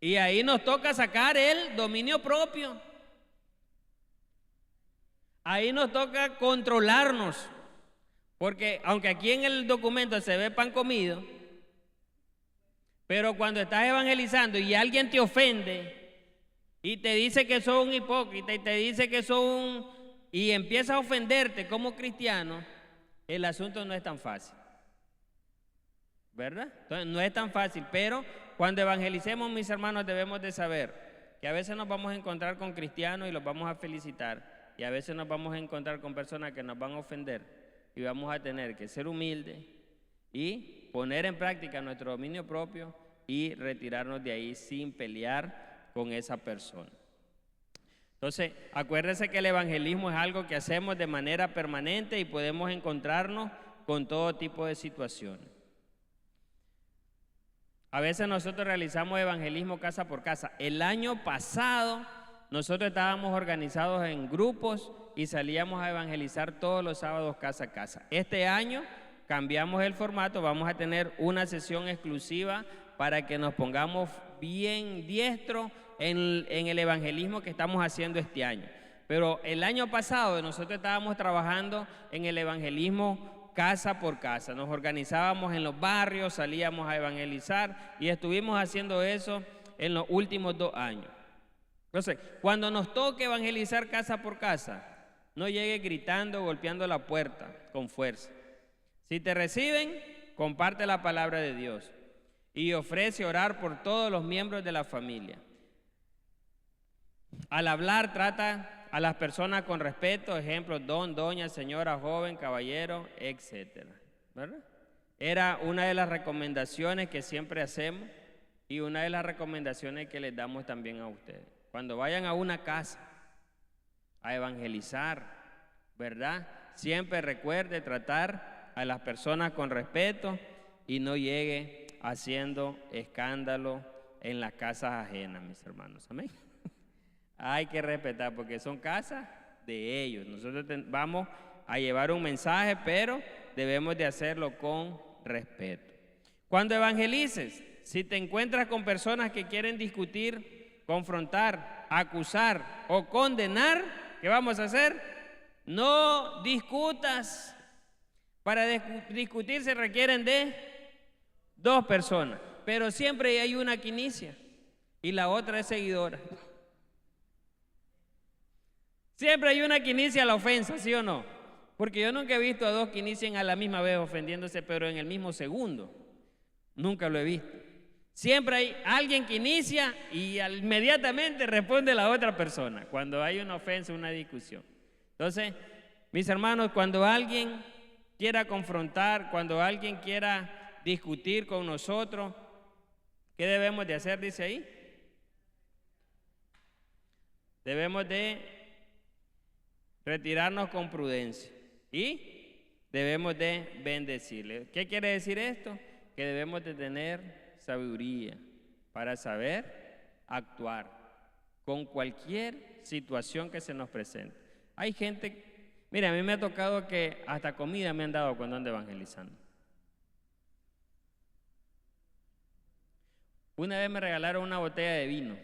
S1: Y ahí nos toca sacar el dominio propio. Ahí nos toca controlarnos. Porque aunque aquí en el documento se ve pan comido, pero cuando estás evangelizando y alguien te ofende y te dice que sos un hipócrita y te dice que y empieza a ofenderte como cristiano, el asunto no es tan fácil, ¿verdad? Entonces no es tan fácil, pero cuando evangelicemos, mis hermanos, debemos de saber que a veces nos vamos a encontrar con cristianos y los vamos a felicitar, y a veces nos vamos a encontrar con personas que nos van a ofender. Y vamos a tener que ser humildes y poner en práctica nuestro dominio propio y retirarnos de ahí sin pelear con esa persona. Entonces, acuérdense que el evangelismo es algo que hacemos de manera permanente y podemos encontrarnos con todo tipo de situaciones. A veces nosotros realizamos evangelismo casa por casa. El año pasado nosotros estábamos organizados en grupos y salíamos a evangelizar todos los sábados casa a casa. Este año cambiamos el formato, vamos a tener una sesión exclusiva para que nos pongamos bien diestros en el evangelismo que estamos haciendo este año. Pero el año pasado nosotros estábamos trabajando en el evangelismo casa por casa. Nos organizábamos en los barrios, salíamos a evangelizar y estuvimos haciendo eso en los últimos 2 años. Entonces, cuando nos toque evangelizar casa por casa, no llegues gritando, golpeando la puerta con fuerza. Si te reciben, comparte la palabra de Dios y ofrece orar por todos los miembros de la familia. Al hablar trata a las personas con respeto, ejemplo, don, doña, señora, joven, caballero, etcétera, ¿verdad? Era una de las recomendaciones que siempre hacemos y una de las recomendaciones que les damos también a ustedes. Cuando vayan a una casa a evangelizar, ¿verdad? Siempre recuerde tratar a las personas con respeto y no llegue haciendo escándalo en las casas ajenas, mis hermanos. Amén. Hay que respetar porque son casas de ellos. Nosotros vamos a llevar un mensaje, pero debemos de hacerlo con respeto. Cuando evangelices, si te encuentras con personas que quieren discutir, confrontar, acusar o condenar, ¿qué vamos a hacer? No discutas. Para discutir se requieren de 2 personas, pero siempre hay una que inicia y la otra es seguidora. Siempre hay una que inicia la ofensa, ¿sí o no? Porque yo nunca he visto a 2 que inicien a la misma vez ofendiéndose, pero en el mismo segundo. Nunca lo he visto. Siempre hay alguien que inicia y inmediatamente responde la otra persona cuando hay una ofensa, una discusión. Entonces, mis hermanos, cuando alguien quiera confrontar, cuando alguien quiera discutir con nosotros, ¿qué debemos de hacer? Dice ahí. Debemos de retirarnos con prudencia y debemos de bendecirle. ¿Qué quiere decir esto? Que debemos de tener sabiduría para saber actuar con cualquier situación que se nos presente. Hay gente, mira, a mí me ha tocado que hasta comida me han dado cuando ando evangelizando. Una vez me regalaron una botella de vino.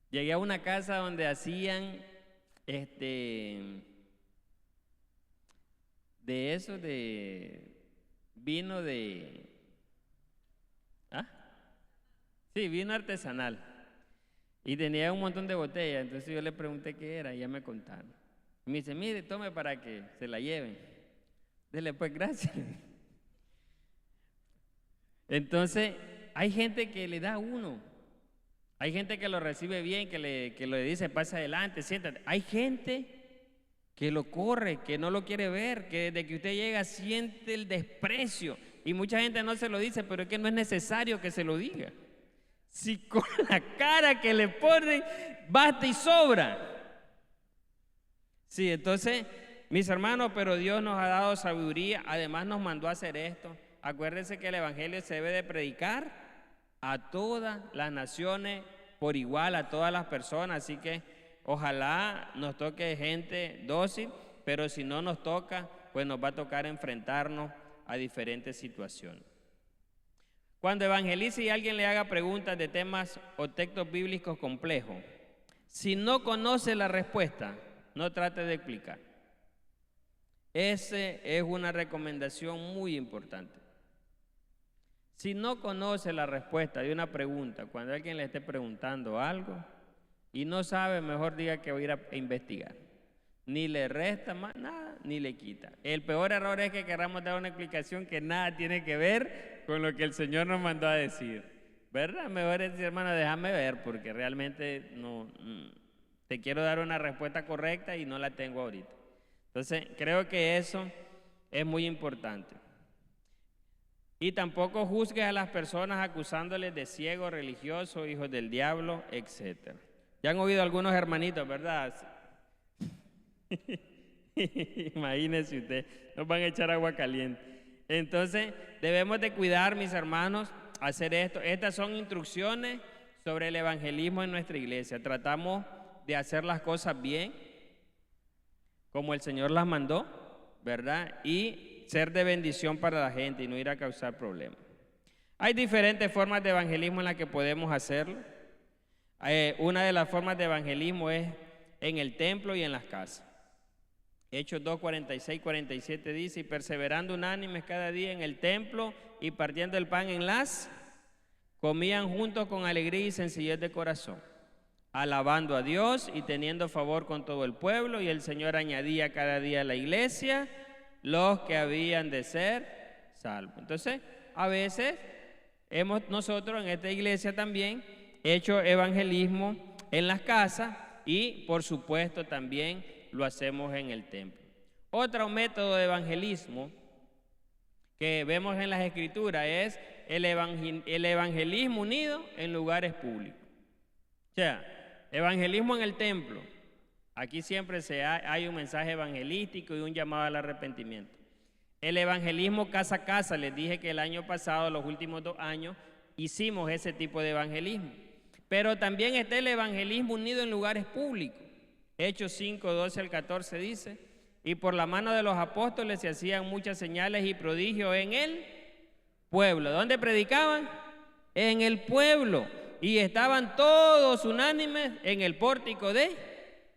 S1: Llegué a una casa donde hacían de eso de vino de sí, vino artesanal y tenía un montón de botellas. Entonces yo le pregunté qué era y ya me contaron. Y me dice, mire, tome para que se la lleven. Dele pues, gracias. Entonces hay gente que le da a uno, hay gente que lo recibe bien, que le dice pasa adelante, siéntate. Hay gente que lo corre, que no lo quiere ver, que desde que usted llega siente el desprecio. Y mucha gente no se lo dice, pero es que no es necesario que se lo diga. Si con la cara que le ponen basta y sobra. Sí, entonces, mis hermanos, pero Dios nos ha dado sabiduría, además nos mandó a hacer esto. Acuérdense que el evangelio se debe de predicar a todas las naciones por igual, a todas las personas, así que ojalá nos toque gente dócil, pero si no nos toca, pues nos va a tocar enfrentarnos a diferentes situaciones. Cuando evangelice y alguien le haga preguntas de temas o textos bíblicos complejos, si no conoce la respuesta, no trate de explicar. Esa es una recomendación muy importante. Si no conoce la respuesta de una pregunta, cuando alguien le esté preguntando algo y no sabe, mejor diga que va a ir a investigar. Ni le resta más nada, ni le quita. El peor error es que queramos dar una explicación que nada tiene que ver con lo que el Señor nos mandó a decir. ¿Verdad? Mejor es decir, hermano, déjame ver, porque realmente no te quiero dar una respuesta correcta y no la tengo ahorita. Entonces, creo que eso es muy importante. Y tampoco juzgues a las personas acusándoles de ciegos, religiosos, hijos del diablo, etc. Ya han oído algunos hermanitos, ¿verdad? Imagínense usted, nos van a echar agua caliente. Entonces, debemos de cuidar, mis hermanos, hacer esto. Estas son instrucciones sobre el evangelismo en nuestra iglesia. Tratamos de hacer las cosas bien, como el Señor las mandó, ¿verdad? Y ser de bendición para la gente y no ir a causar problemas. Hay diferentes formas de evangelismo en las que podemos hacerlo. Una de las formas de evangelismo es en el templo y en las casas. Hechos 2, 46, 47 dice, y perseverando unánimes cada día en el templo y partiendo el pan en las, comían juntos con alegría y sencillez de corazón, alabando a Dios y teniendo favor con todo el pueblo, y el Señor añadía cada día a la iglesia los que habían de ser salvo. Entonces, a veces hemos nosotros en esta iglesia también hecho evangelismo en las casas y por supuesto también lo hacemos en el templo. Otro método de evangelismo que vemos en las escrituras es el evangelismo unido en lugares públicos. O sea, evangelismo en el templo. Aquí siempre hay un mensaje evangelístico y un llamado al arrepentimiento. El evangelismo casa a casa, les dije que el año pasado, los últimos 2 años, hicimos ese tipo de evangelismo. Pero también está el evangelismo unido en lugares públicos. Hechos 5, 12 al 14 dice: y por la mano de los apóstoles se hacían muchas señales y prodigios en el pueblo. ¿Dónde predicaban? En el pueblo. Y estaban todos unánimes en el pórtico de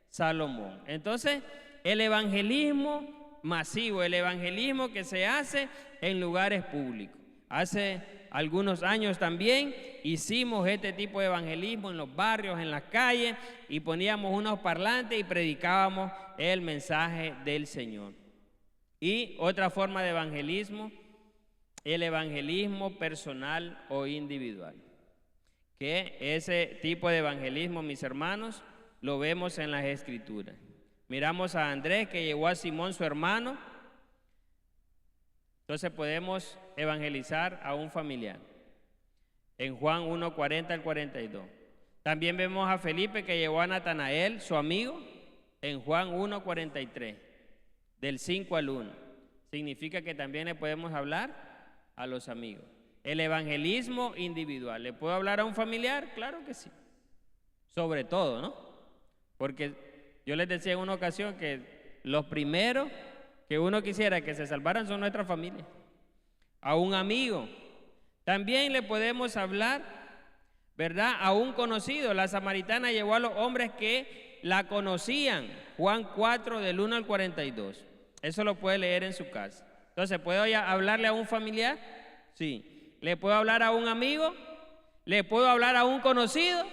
S1: Salomón. Entonces, el evangelismo masivo, el evangelismo que se hace en lugares públicos. Hace algunos años también hicimos este tipo de evangelismo en los barrios, en las calles, y poníamos unos parlantes y predicábamos el mensaje del Señor. Y otra forma de evangelismo, el evangelismo personal o individual. Que ese tipo de evangelismo, mis hermanos, lo vemos en las Escrituras. Miramos a Andrés que llevó a Simón, su hermano. Entonces podemos evangelizar a un familiar. En Juan 1, 40 al 42. También vemos a Felipe que llevó a Natanael, su amigo, en Juan 1, 43, del 5 al 1. Significa que también le podemos hablar a los amigos. El evangelismo individual. ¿Le puedo hablar a un familiar? Claro que sí. Sobre todo, ¿no? Porque yo les decía en una ocasión que los primeros que uno quisiera que se salvaran son nuestra familia. A un amigo. También le podemos hablar, ¿verdad?, a un conocido. La samaritana llevó a los hombres que la conocían. Juan 4, del 1 al 42. Eso lo puede leer en su casa. Entonces, ¿puedo ya hablarle a un familiar? Sí. ¿Le puedo hablar a un amigo? ¿Le puedo hablar a un conocido?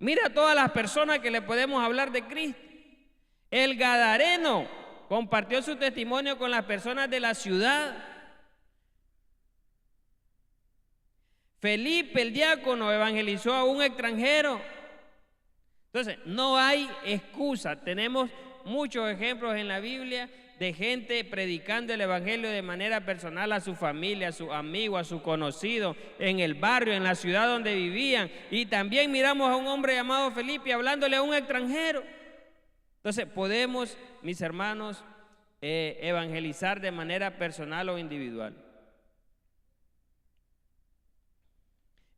S1: Mira todas las personas que le podemos hablar de Cristo. El gadareno compartió su testimonio con las personas de la ciudad. Felipe, el diácono, evangelizó a un extranjero. Entonces, no hay excusa. Tenemos muchos ejemplos en la Biblia de gente predicando el evangelio de manera personal a su familia, a sus amigos, a sus conocidos, en el barrio, en la ciudad donde vivían. Y también miramos a un hombre llamado Felipe hablándole a un extranjero. Entonces, podemos, mis hermanos, evangelizar de manera personal o individual.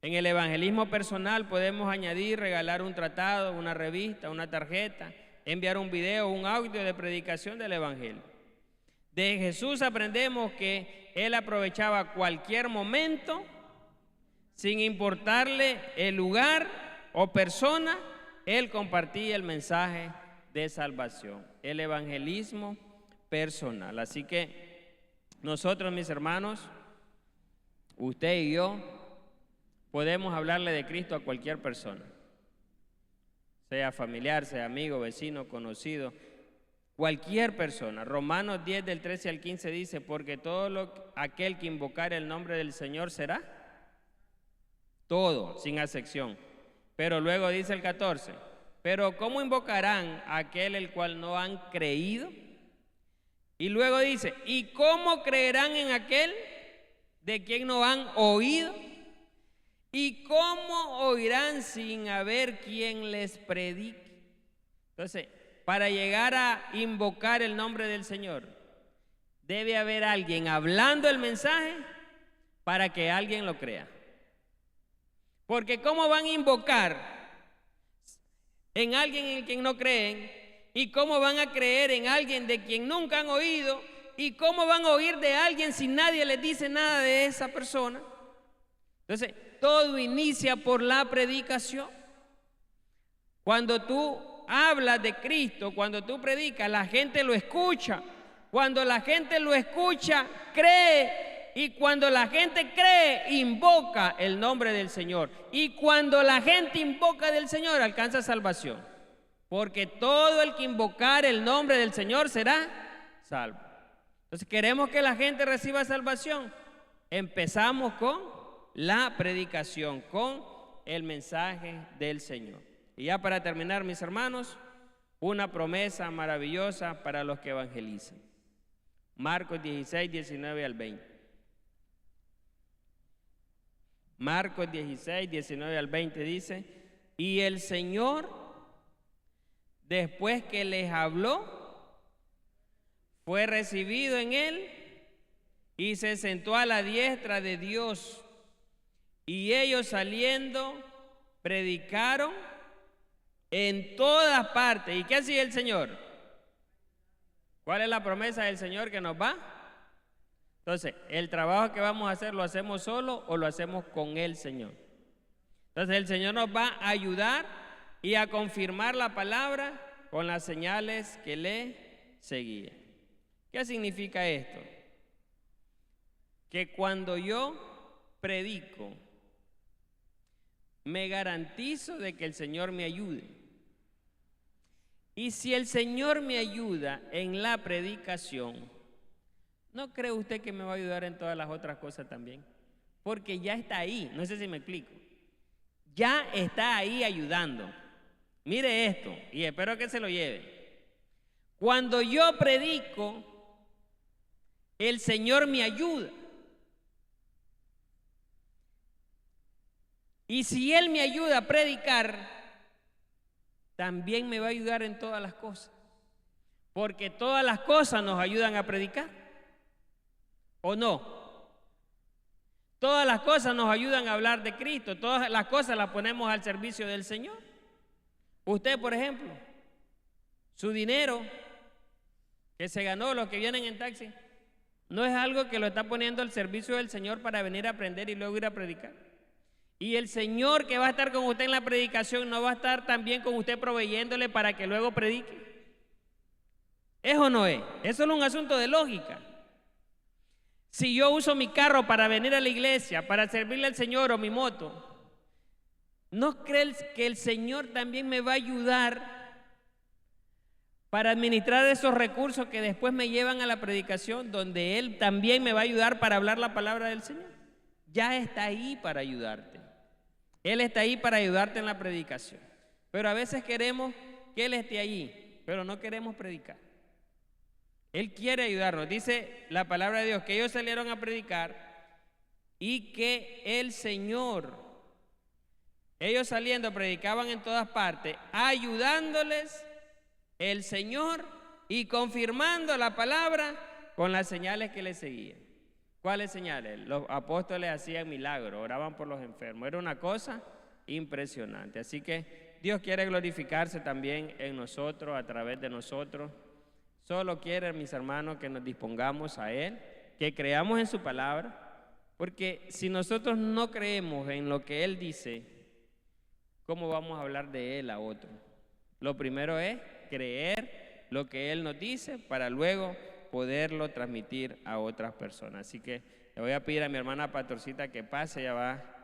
S1: En el evangelismo personal podemos añadir, regalar un tratado, una revista, una tarjeta, enviar un video, un audio de predicación del evangelio. De Jesús aprendemos que Él aprovechaba cualquier momento, sin importarle el lugar o persona, Él compartía el mensaje de salvación, el evangelismo personal. Así que nosotros, mis hermanos, usted y yo, podemos hablarle de Cristo a cualquier persona, sea familiar, sea amigo, vecino, conocido, cualquier persona. Romanos 10, del 13 al 15 dice: porque aquel que invocar el nombre del Señor será todo, sin excepción. Pero luego dice el 14: pero ¿cómo invocarán a aquel el cual no han creído? Y luego dice: ¿y cómo creerán en aquel de quien no han oído? ¿Y cómo oirán sin haber quien les predique? Entonces, para llegar a invocar el nombre del Señor, debe haber alguien hablando el mensaje para que alguien lo crea. Porque ¿cómo van a invocar en alguien en quien no creen? ¿Y cómo van a creer en alguien de quien nunca han oído? ¿Y cómo van a oír de alguien si nadie les dice nada de esa persona? Entonces, todo inicia por la predicación. Cuando tú hablas de Cristo, cuando tú predicas, la gente lo escucha. Cuando la gente lo escucha, cree. Y cuando la gente cree, invoca el nombre del Señor. Y cuando la gente invoca del Señor, alcanza salvación. Porque todo el que invocar el nombre del Señor será salvo. Entonces, ¿queremos que la gente reciba salvación? empezamos con la predicación, con el mensaje del Señor. Y ya para terminar, mis hermanos, una promesa maravillosa para los que evangelizan. Marcos 16, 19 al 20. Marcos 16, 19 al 20 dice: y el Señor, después que les habló, fue recibido en él y se sentó a la diestra de Dios. Y ellos saliendo, predicaron en todas partes. ¿Y qué hacía el Señor? ¿Cuál es la promesa del Señor que nos va? Entonces, el trabajo que vamos a hacer, ¿lo hacemos solo o lo hacemos con el Señor? Entonces, el Señor nos va a ayudar y a confirmar la palabra con las señales que le seguían. ¿Qué significa esto? Que cuando yo predico, me garantizo de que el Señor me ayude. Y si el Señor me ayuda en la predicación, ¿no cree usted que me va a ayudar en todas las otras cosas también? Porque ya está ahí, no sé si me explico. Ya está ahí ayudando. Mire esto, y espero que se lo lleve. Cuando yo predico, el Señor me ayuda. Y si Él me ayuda a predicar, también me va a ayudar en todas las cosas. Porque todas las cosas nos ayudan a predicar. ¿O no? Todas las cosas nos ayudan a hablar de Cristo. Todas las cosas las ponemos al servicio del Señor. Usted, por ejemplo, su dinero que se ganó, los que vienen en taxi, no es algo que lo está poniendo al servicio del Señor para venir a aprender y luego ir a predicar. Y el Señor que va a estar con usted en la predicación no va a estar también con usted proveyéndole para que luego predique. ¿Es o no es? Eso no es un asunto de lógica. Si yo uso mi carro para venir a la iglesia, para servirle al Señor, o mi moto, ¿no crees que el Señor también me va a ayudar para administrar esos recursos que después me llevan a la predicación, donde Él también me va a ayudar para hablar la palabra del Señor? Ya está ahí para ayudarte. Él está ahí para ayudarte en la predicación. Pero a veces queremos que Él esté allí, pero no queremos predicar. Él quiere ayudarnos. Dice la palabra de Dios que ellos salieron a predicar y que el Señor, ellos saliendo predicaban en todas partes, ayudándoles el Señor y confirmando la palabra con las señales que le seguían. ¿Cuáles señales? Los apóstoles hacían milagros, oraban por los enfermos. Era una cosa impresionante. Así que Dios quiere glorificarse también en nosotros, a través de nosotros. Solo quiere, mis hermanos, que nos dispongamos a Él, que creamos en su palabra, porque si nosotros no creemos en lo que Él dice, ¿cómo vamos a hablar de Él a otro? Lo primero es creer lo que Él nos dice para luego poderlo transmitir a otras personas. Así que le voy a pedir a mi hermana Pastorcita que pase, ella va